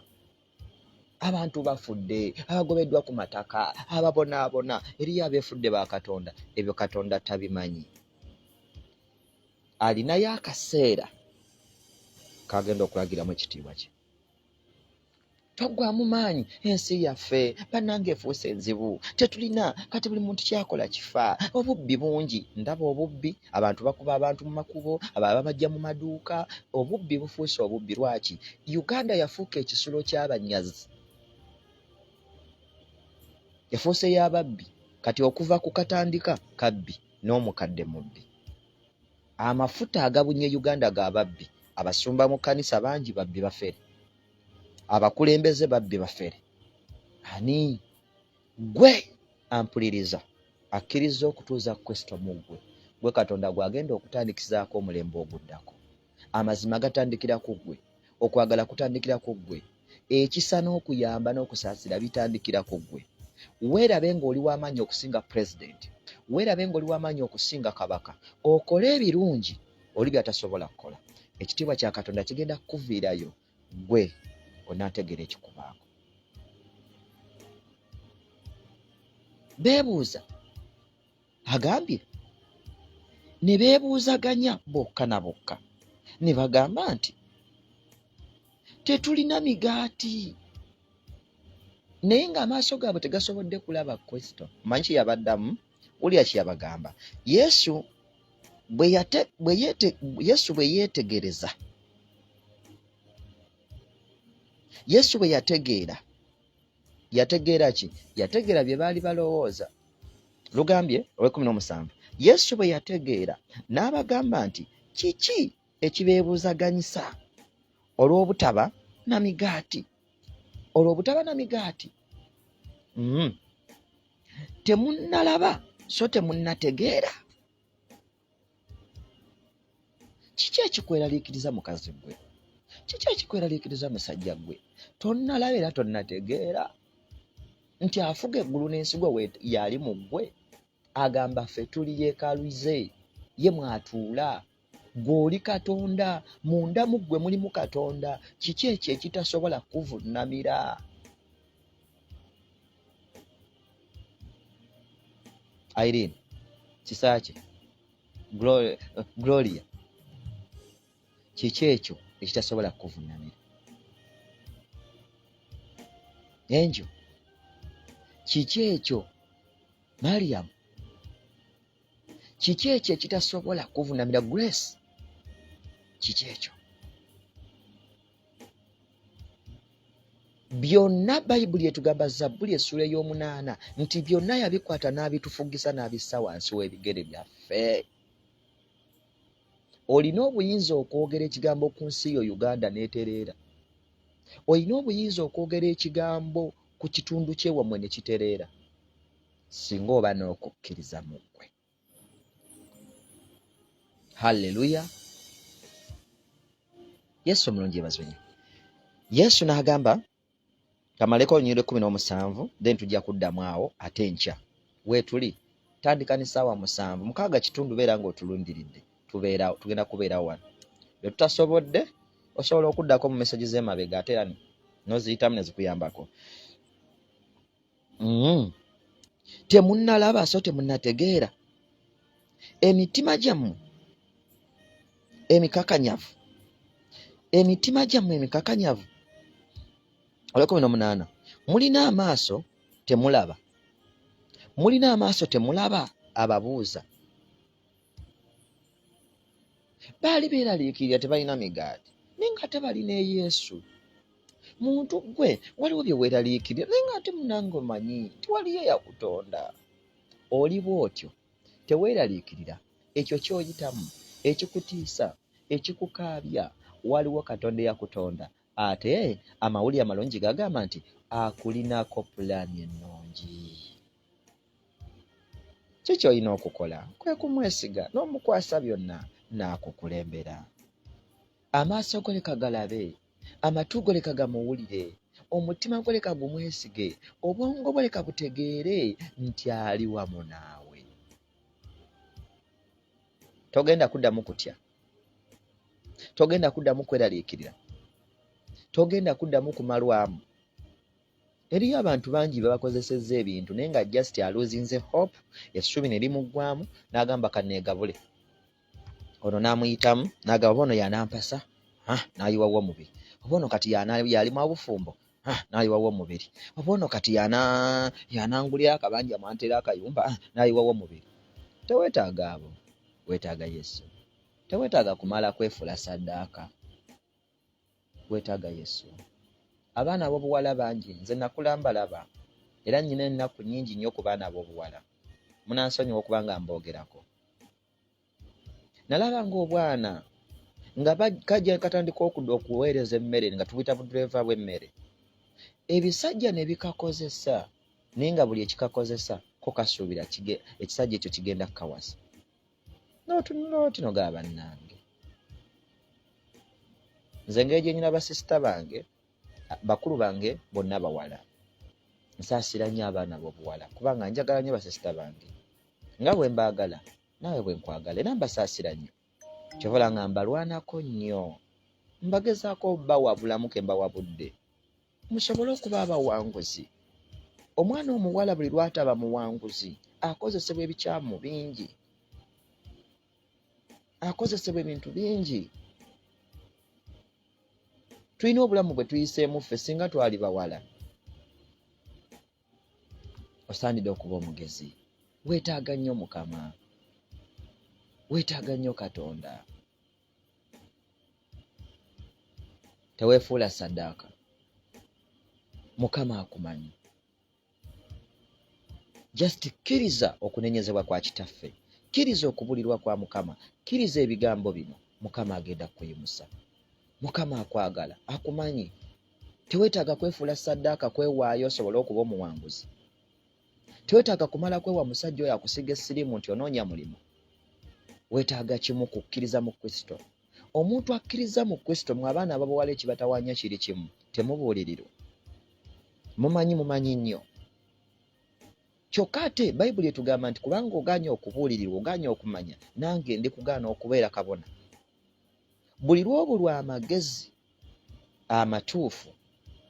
abantu bafudde, abagobeddwa ku mataka, ababonaabona, eriyo abeefudde ba Katonda. Ebyo Katonda tabimanyi. Alinayo akaseera kagenda okulagiramu ekitiibwa kye. Twaggwaamu maanyi, ensi yaffe bannange efuuse enzibu, tetulina kati buli muntu kyakola kifa, obubbi bungi. Ndaba obubbi, abantu bakuba abantu mu makubo, abalala bajja mu maduuka. Obubbi bufuuse obubbi. Lwaki? Uganda yafuuka ekisulo ky'abanyazi, yafuuse y'ababbi. Kati okuva ku katandika kabbi n'omukadde mubbi. Amafuta agabunye Uganda ga babbi. Abasumba mu kkanisa bangi babbi bafere, abakulembeze babbi bafere. Ani gwe ampuliriza akkiriza okutuuza Kristo mu ggwe, gwe Katonda gw'agenda okutandikizaako omulembe oguddako. Amazima gatandikira ku ggwe, okwagala kutandikira ku ggwe, ekisa n'okuyamba n'okusaasira bitandikira ku ggwe. Weerabe ng'oli w'amaanyi okusinga pulezidenti, weerabe ng'oli w'amaanyi okusinga kabaka, okole ebirungi oli by'atasobola kukola. Ekitiibwa kya Katonda kigenda kukuviirayo gwe onaategeera ekikubaako. Beebuuza, agambye ne beebuuzaganya bokka na bokka ne bagamba nti tetulina migaati. Naye ng'amaaso gaabwe tegasobodde kulaba Kristo. Manyi kye yabaddamu? Wulira kye yabagamba. Yesu bwe yeetegereza, Yesu bwe yategeera ki? Yategeera bye baali balowooza. Lugambye olw'17. Yesu bwe yategeera n'abagamba nti kiki ekibeebuuzaganyisa olw'obutaba na migaati. Olw'obutaba na migaati. Temunnalaba so temunnategeera. Kiki ekikweraliikiriza mukazi gwe? Kiki ekikweraliikiriza musajja gwe? Tonnalaba era tonnategeera nti afuga eggulu n'ensi gwe yali mu ggwe. Agamba ffe tuli yeekaalu ze, ye mwatuula. Gw'oli Katonda, munda mu ggwe mulimu Katonda. Kiki ekyo ekitasobola kuvunnamira? Irene Kisaakye, Gloria, kiki ekyo ekitasobola kuvunnamira? Enjo, kiki ekyo? Mariam, kiki ekyo ekitasobola kuvunnamira? Grace, kiki ekyo? Byonna Bayibuli etugamba, Zabbuli essula ey'omunaana, nti byonna yabikwata n'abitufugisa n'abissa wansi w'ebigere byaffe. Olina obuyinza okwogera ekigambo ku nsi yo Uganda n'etereera. Olina obuyinza okwogera ekigambo ku kitundu ky'ewammwe ne kitereera, singa oba n'okukkiriza mu ggwe. Halleluya! Yesu omulungi yeebazwe nnyo. Yesu n'agamba, kamaleko olunyiriro 17, then tujja kuddamu awo ate enkya. Weetuli tandika ne ssaawa 7, 6 kitundu beera ng'otulundiridde. Tugenda kubeera wano. Bwe tutasobodde osobola okuddako mu meseji z'emabega ate era n'oziyitamu ne zikuyambako. Temunnalaba so temunnategeera. Emitima gyammwe emikakanyavu olw'ekumi n'omunaana mulina amaaso temulaba, mulina amaaso temulaba ababuuza. Baali beeraliikirira tebalina migaati naye nga ate balina Yesu. Muntu gwe waliwo bye weeraliikirira naye nga ate munange omanyi nti waliyo yakutonda. Oli bw'otyo teweeraliikirira ekyo ky'oyitamu, ekikutiisa, ekikukaabya, waliwo Katonda eyakutonda. Ate amawulire amalungi gagamba nti akulinako pulaani ennungi. Ki ky'olina okukola? Kwe kumwesiga n'omukwasa byonna n'akukulembera. Amaaso go leka galabe, amatu go leka gamuwulire, omutima gwo leka gumwesige, obwongo bwo leka butegeere nti ali wamu naawe. Togenda kuddamu kutya, togenda kuddamu kweraliikirira, togenda kuddamu kumalwamu. Eriyo abantu bangi babakozesezza ebintu naye nga just aluzinze hope, essubi ne limuggwamu n'agamba kanneegabule. Ono n'amuyitamu n'agamba oba ono yanampasa, n'ayiwawo omubiri. Oba ono kati yalimu obufumbo, n'ayiwawo omubiri. Oba ono kati yanangulira akabanja amwantera akayumba, n'ayiwawo omubiri. Teweetaaga abo, weetaaga Yesu. Teweetaaga kumala kwefuula saddaaka, weetaaga Yesu. Abaana ab'obuwala bangi nze nakulamba laba, era nnyina ennaku nnyingi nnyo ku baana ab'obuwala. Munansonyiwa okuba nga mboogerako. Nalaba ng'obwana nga kajja katandika okuweereza emmere nga tubuyita budureeva bw'emmere. Ebisajja ne bikakozesa naye nga buli ekikakozesa ko kasuubira ekisajja ekyo kigenda kukawasa. N'otunula oti no gaba bannange. Nze ngeri gye nyina basisita bange, bakulu bange bonna bawala. Nsaasira nnyo abaana b'obuwala kubanga njagala nnyo basisita bange. Nga bwe mbaagala naawe bwe nkwagala era mbasaasira nnyo. Kyovola nga mbalwanako nnyo, mbagezaako bawabulamu ke mbawabudde musobole okuba abawanguzi. Omwana omuwala buli lwataba muwanguzi akozesebwa ebikyamu bingi, akozesebwa ebintu bingi. Tulina obulamu bwe tuyiseemu ffe singa twali bawala. Osaanidde okuba omugezi. Weetaaga nnyo Mukama, weetaaga nnyo Katonda. Teweefuula saddaaka, Mukama akumanyi. Just kkiriza okunenyezebwa kwa kitaffe, kkiriza okubulirwa kwa Mukama, kkiriza ebigambo bino, Mukama agenda kweyimusa. Mukama akwagala, akumanyi. Teweetaaga kwefuula saddaaka kwewaayo osobole okuba omuwanguzi. Teweetaaga kumala kwewa musajja oyo akusiga essirimu nti onoonya mulimu. Weetaaga kimu, kukkiriza mu Kristo. Omuntu akkiriza mu Kristo, mwe abaana ab'obuwala ekibatawaanya kiri kimu, temubuulirirwa. Mumanyi nnyo. Kyokka ate Bayibuli etugamba nti kubanga ogaanye okubuulirirwa, ogaanye okumanya, nange ndi kugaana okubeera kabona. Buli lw'obulwa amagezi amatuufu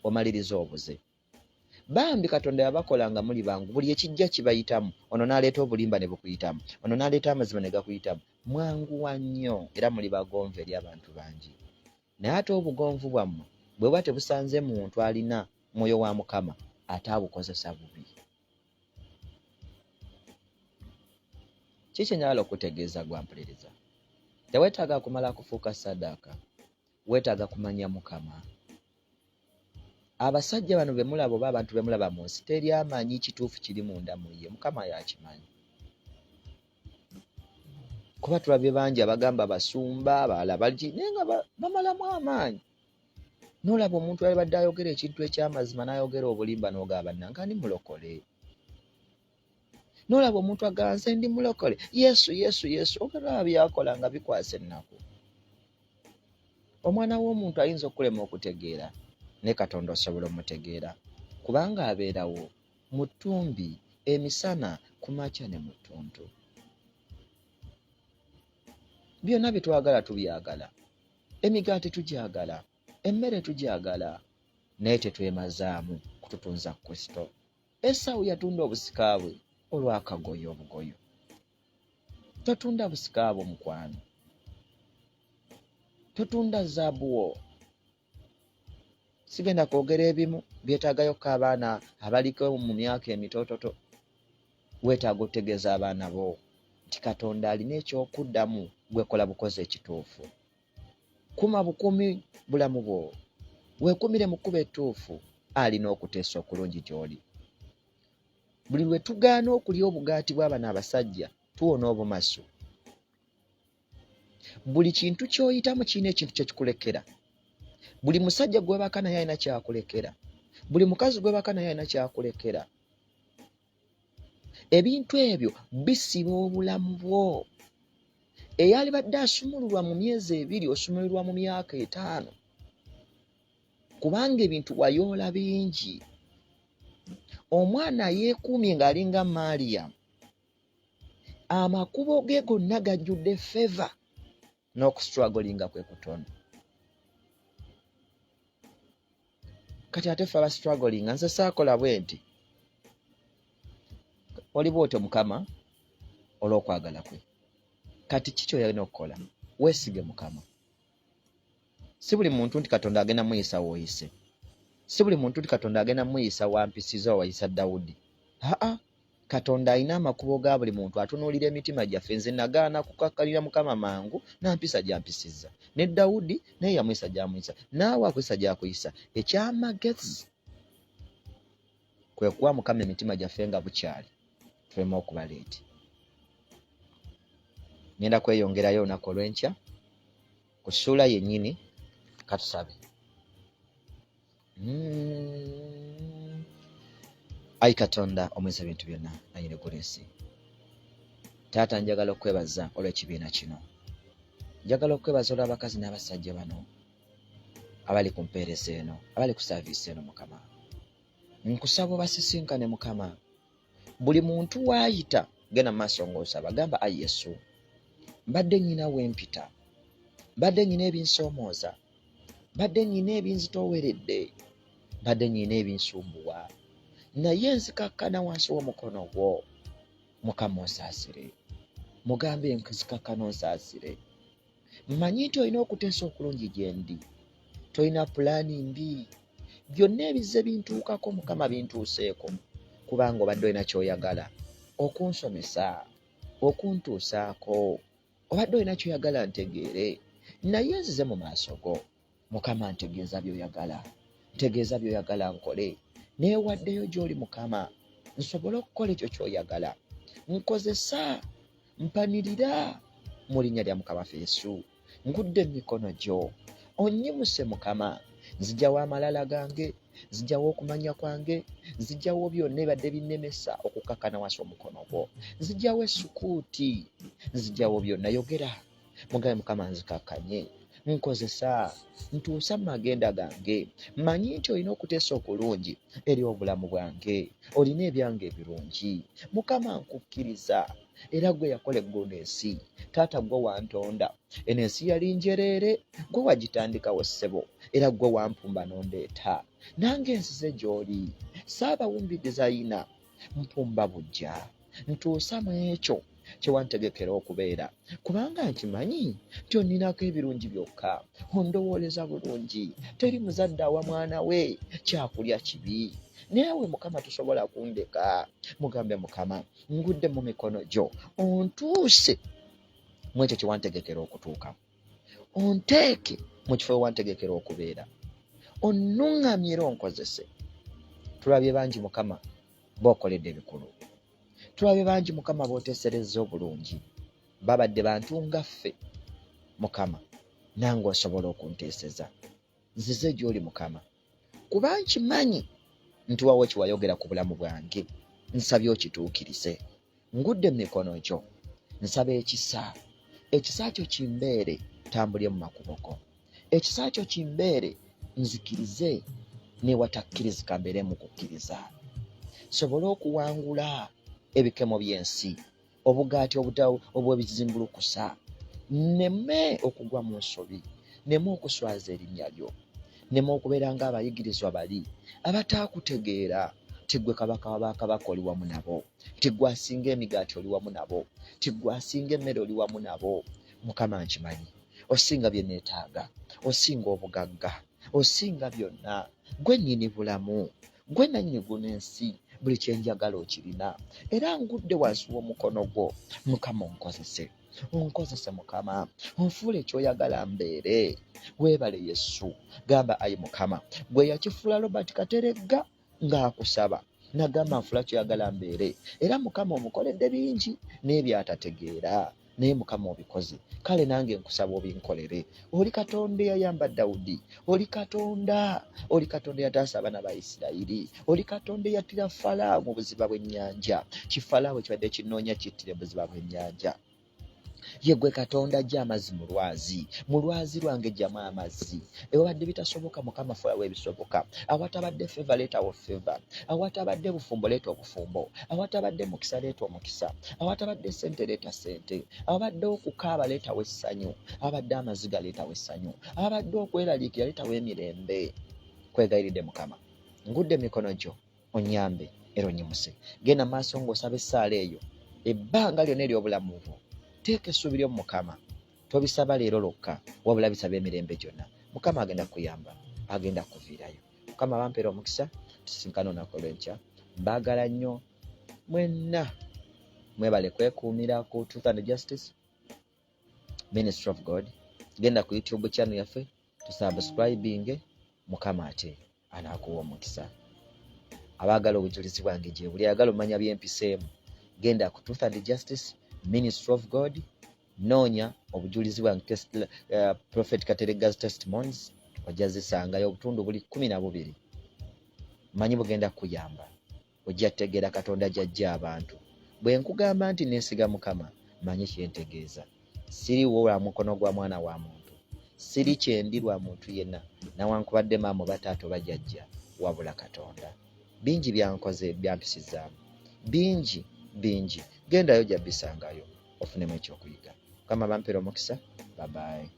omaliriza obuze. Bambi Katonda yabakola nga muli bangu, buli ekijja kibayitamu. Ono n'aleeta obulimba ne bukuyitamu, ono n'aleeta amazima ne gakuyitamu. Mwanguwa nnyo era muli bagonvu eri abantu bangi. Naye ate obugonvu bwammwe bwe buba tebusanze muntu alina mwoyo wa Mukama, ate abukozesa bubi. Kiki nyala okutegeeza gwampuliriza? Teweetaaga kumala kufuuka saddaaka, weetaaga kumanya Mukama. Abasajja bano be mulaba oba abantu be mulaba mu nsi, teri amanyi kituufu kiri munda mu ye, Mukama yakimanyi. Kuba tulabye bangi abagamba basumba, abalala bali naye nga bamalamu amaanyi. N'olaba omuntu alibadde ayogera ekintu eky'amazima n'ayogera obulimba n'ogamba bannange ani mulokole. N'olaba omuntu agamba nze ndi mulokole, Yesu Yesu Yesu, obalaba byakola nga bikwasa ennaku. Omwana w'omuntu ayinza okulema okutegeera, ne Katonda osobola omutegeera kubanga abeerawo mu ttumbi emisana ku makya ne mu ttuntu. Byonna bye twagala tubyagala, emigaati tugyagala, emmere tugyagala, naye tetwemazaamu kututunza Kristo. Esawu yatunda obusika bwe olw'akagoyo obugoyo. Totunda busika bwo mukwano, totunda zaabu wo. Sigenda kwogera ebimu byetaagayokko abaana abaliko mu myaka emitoototo. Weetaaga otegeeza abaana bo nti Katonda alina ekyokuddamu gwekola bukozi ekituufu. Kuma bukumi bulamu bwo, weekumire mu kkubo ettuufu, alina okuteesa okulungi gy'oli. Buli lwe tugaana okulya obugaati bw'abano abasajja tuwona obumasu. Buli kintu ky'oyitamu kirina ekintu kye kikulekera. Buli musajja gwebaka naye alina kyakulekera. Buli mukazi gwebaka naye alina kyakulekera. Ebintu ebyo bisiba obulamu bwo. Eyali badde asumululwa mu myezi 2 osumululwa mu myaka 5. Kubanga ebintu wayoola bingi. Omwana yeekuumye ng'alinga Mariam. Amakubo ge gonna gajjudde favor n'okustrugglinga kwe kutono. Kati ate ffe abastrugglinga nze saakola bwe nti. Oli bw'otyo Mukama olw'okwagala kwe. Kati kiki oyalina okukola? Weesige Mukama. Si buli muntu nti Katonda agenda muyisa w'oyise. Si buli muntu nti Katonda agenda muyisa wampisiza wayisa Dawudi. Katonda alina amakubo ga buli muntu, atunuulira emitima gyaffe. Nze nagaana kukakkalira Mukama mangu nampisa gyampisizza. Ne Dawudi naye yamuyisa gyamuyisa. Naawe akuyisa gyakuyisa. Ekyamagezi kwe kuwa Mukama emitima gyaffe nga bukyali. Tuleme okuba leeti. Ngenda kweyongerayo olunaku olw'enkya ku ssuula yennyini. Katusabe. Ayi Katonda omweza ebintu byonna ayina eggulu. Taata, njagala okwebaza olw'ekibiina kino. Njagala okwebaza olw'abakazi n'abasajja bano abali ku mpeereza eno, abali ku saaviisi eno Mukama. Nkusaba obasisinkane Mukama. Buli muntu waayita genda maaso ng'osaba, gamba Ayi Yesu, mbadde nnyina wempita, mbadde nnyina ebinsoomooza, mbadde nnyina ebinzitooweredde, mbadde nnyina ebinsumbuwa, naye nzikakkana wansi w'omukono gwo. Mukama onsaasire. Mugambe nzikakkana onsaasire. Mmanyi nti olina okuteesa okulungi gye ndi. Tolina pulaani mbi. Byonna ebizze bintuukako Mukama bintuuseeko, kubanga obadde olina ky'oyagala okunsomesa, okuntuusaako. Obadde olina ky'oyagala ntegeere. Naye nzize mu maaso go Mukama, ntegeeza by'oyagala. Ntegeeza by'oyagala nkole. Neewaddeyo gy'oli Mukama, nsobole okukola ekyo ky'oyagala. Nkozesa, mpanirira mu linnya lya Mukama waffe Yesu. Ngudde mu mikono gyo. Onnyimuse Mukama. Nzijjawo amalala gange, nzijjawo okumanya kwange, nzijjawo byonna ebadde binnemesa okukakkana wansi omukono gwo. Nzijjawo essukuuti, nzijjawo byonna. Yogera mugambe Mukama nzikakkanye. Nkozesa, ntuusa mu magenda gange. Mmanyi nti olina okuteesa okulungi eri obulamu bwange. Olina ebyange ebirungi. Mukama nkukkiriza. Era gwe yakola eggulu n'ensi. Taata, gwe wantonda. Eno ensi yali njereere, gwe wagitandikawo ssebo. Era gwe wampumba n'ondeeta. Nange nzize gy'oli. Saabawumbidde ayina mpumba bujja. Ntuusa mu ekyo kye wantegekera okubeera. Kubanga nkimanyi nti onninako ebirungi byokka. Ondowooleza bulungi. Teri muzadde awa mwana we kyakulya kibi. Neewe Mukama tosobola kundeka. Mugambe Mukama, ngudde mu mikono gyo. Ontuuse mu ekyo kye wantegekera okutuuka. Onteeke mu kifo wantegekera okubeera. Onnuŋŋamye era onkozese. Tulabye bangi Mukama b'okoledde ebikulu. Tulabye bangi Mukama b'oteeserezza obulungi. Babadde bantu nga ffe Mukama, nange osobola okunteeseza. Nzize gy'oli Mukama, kuba nkimanyi nti wawe kiwayogera ku bulamu bwange. Nsabye okituukirize. Ngudde mu mikono gyo. Nsaba ekisa. Ekisa kyo kimbeere tambulye mu makubo go. Ekisa kyo kimbeere nzikirize n'ewatakkirizika mbeere mu kukkiriza. Sobole okuwangula ebikemo by'ensi, obugaati obw'ebizimbulukusa. Nneme okugwa mu nsobi, nneme okuswaza erinnya lyo, nneme okubeera ng'abayigirizwa bali abataakutegeera ti ggwe kabaka w'abakabaka oli wamu nabo, ti ggwe asinga emigaati oli wamu nabo, ti ggwe asinga emmere oli wamu nabo. Mukama nkimanyi osinga bye neetaaga, osinga obugagga, osinga byonna, gwe nnyini bulamu, gwe nannyini n'ensi, buli kye njagala okirina, era ngudde wansi w'omukono gwo. Mukama onkozese Mukama, onfuule ekyoyagala mbeere. Weebale Yesu. Gamba ayi Mukama, gwe yakifuula Robert Kateregga ng'akusaba, nagamba nfuula kyoyagala mbeere, era Mukama omukoledde bingi n'ebyatategeera, naye Mukama obikoze. Kale nange nkusaba obinkolere. Oli Katonda eyayamba Dawudi, oli Katonda eyataasa abaana ba Isirayiri, oli Katonda eyatira Falaawo mu buziba bw'ennyanja. Kifalaawo kibadde kinoonya kittire mu buziba bw'ennyanja. Ye gwe Katonda ajja amazzi mu lwazi lwange jjamu amazzi. Ewabadde bitasoboka Mukama fulawo ebisoboka. Awatabadde feva leetawo feva, awatabadde bufumbo leeta obufumbo, awatabadde mukisa leeta omukisa, awatabadde ssente leeta ssente, awabadde okukaaba leetawo essanyu, abadde amaziga leetawo essanyu, abadde okweraliikira leetawo emirembe. Kwegayiridde Mukama, ngudde emikono gyo onyambe era onyimuse. Genda maaso ng'osaba essaala eyo ebbanga lyonna ery'obulamu bwo. Teeka essuubi lyo mu Mukama, tobisaba leero lwokka, wabula bisaba emirembe gyonna. Mukama agenda kuyamba, agenda kuviirayo. Mukama bampeera omukisa, tusinkane olunaku lw'enkya. Mbaagala nnyo mwenna, mwebale kwekuumira ku Truth and Justice Ministry of God. Genda ku YouTube channel yaffe tusubscribinge. Mukama ate anaakuwa omukisa. Abaagala obujulizi bwange gye buli ayagala omanya by'empiseemu, genda ku Truth and Justice Ministry of God, noonya obujulizi bwange Prophet Kateregga's Testimonies, ojja zisangayo obutundu buli 12. Manyi bugenda kuyamba, ojja tegeera Katonda gy'ajja abantu. Bwe nkugamba nti neesiga Mukama, manyi kyentegeeza. Siriwo lwa mukono gwa mwana wa muntu, siri kyendi lwa muntu yenna, nawankubadde maama oba taata oba jjajja, wabula Katonda. Bingi byankoze byampisizaamu, bingi. Gendayo ojja bisangayo ofunemu ekyokuyiga. Mukama bampeera omukisa. Bye bye.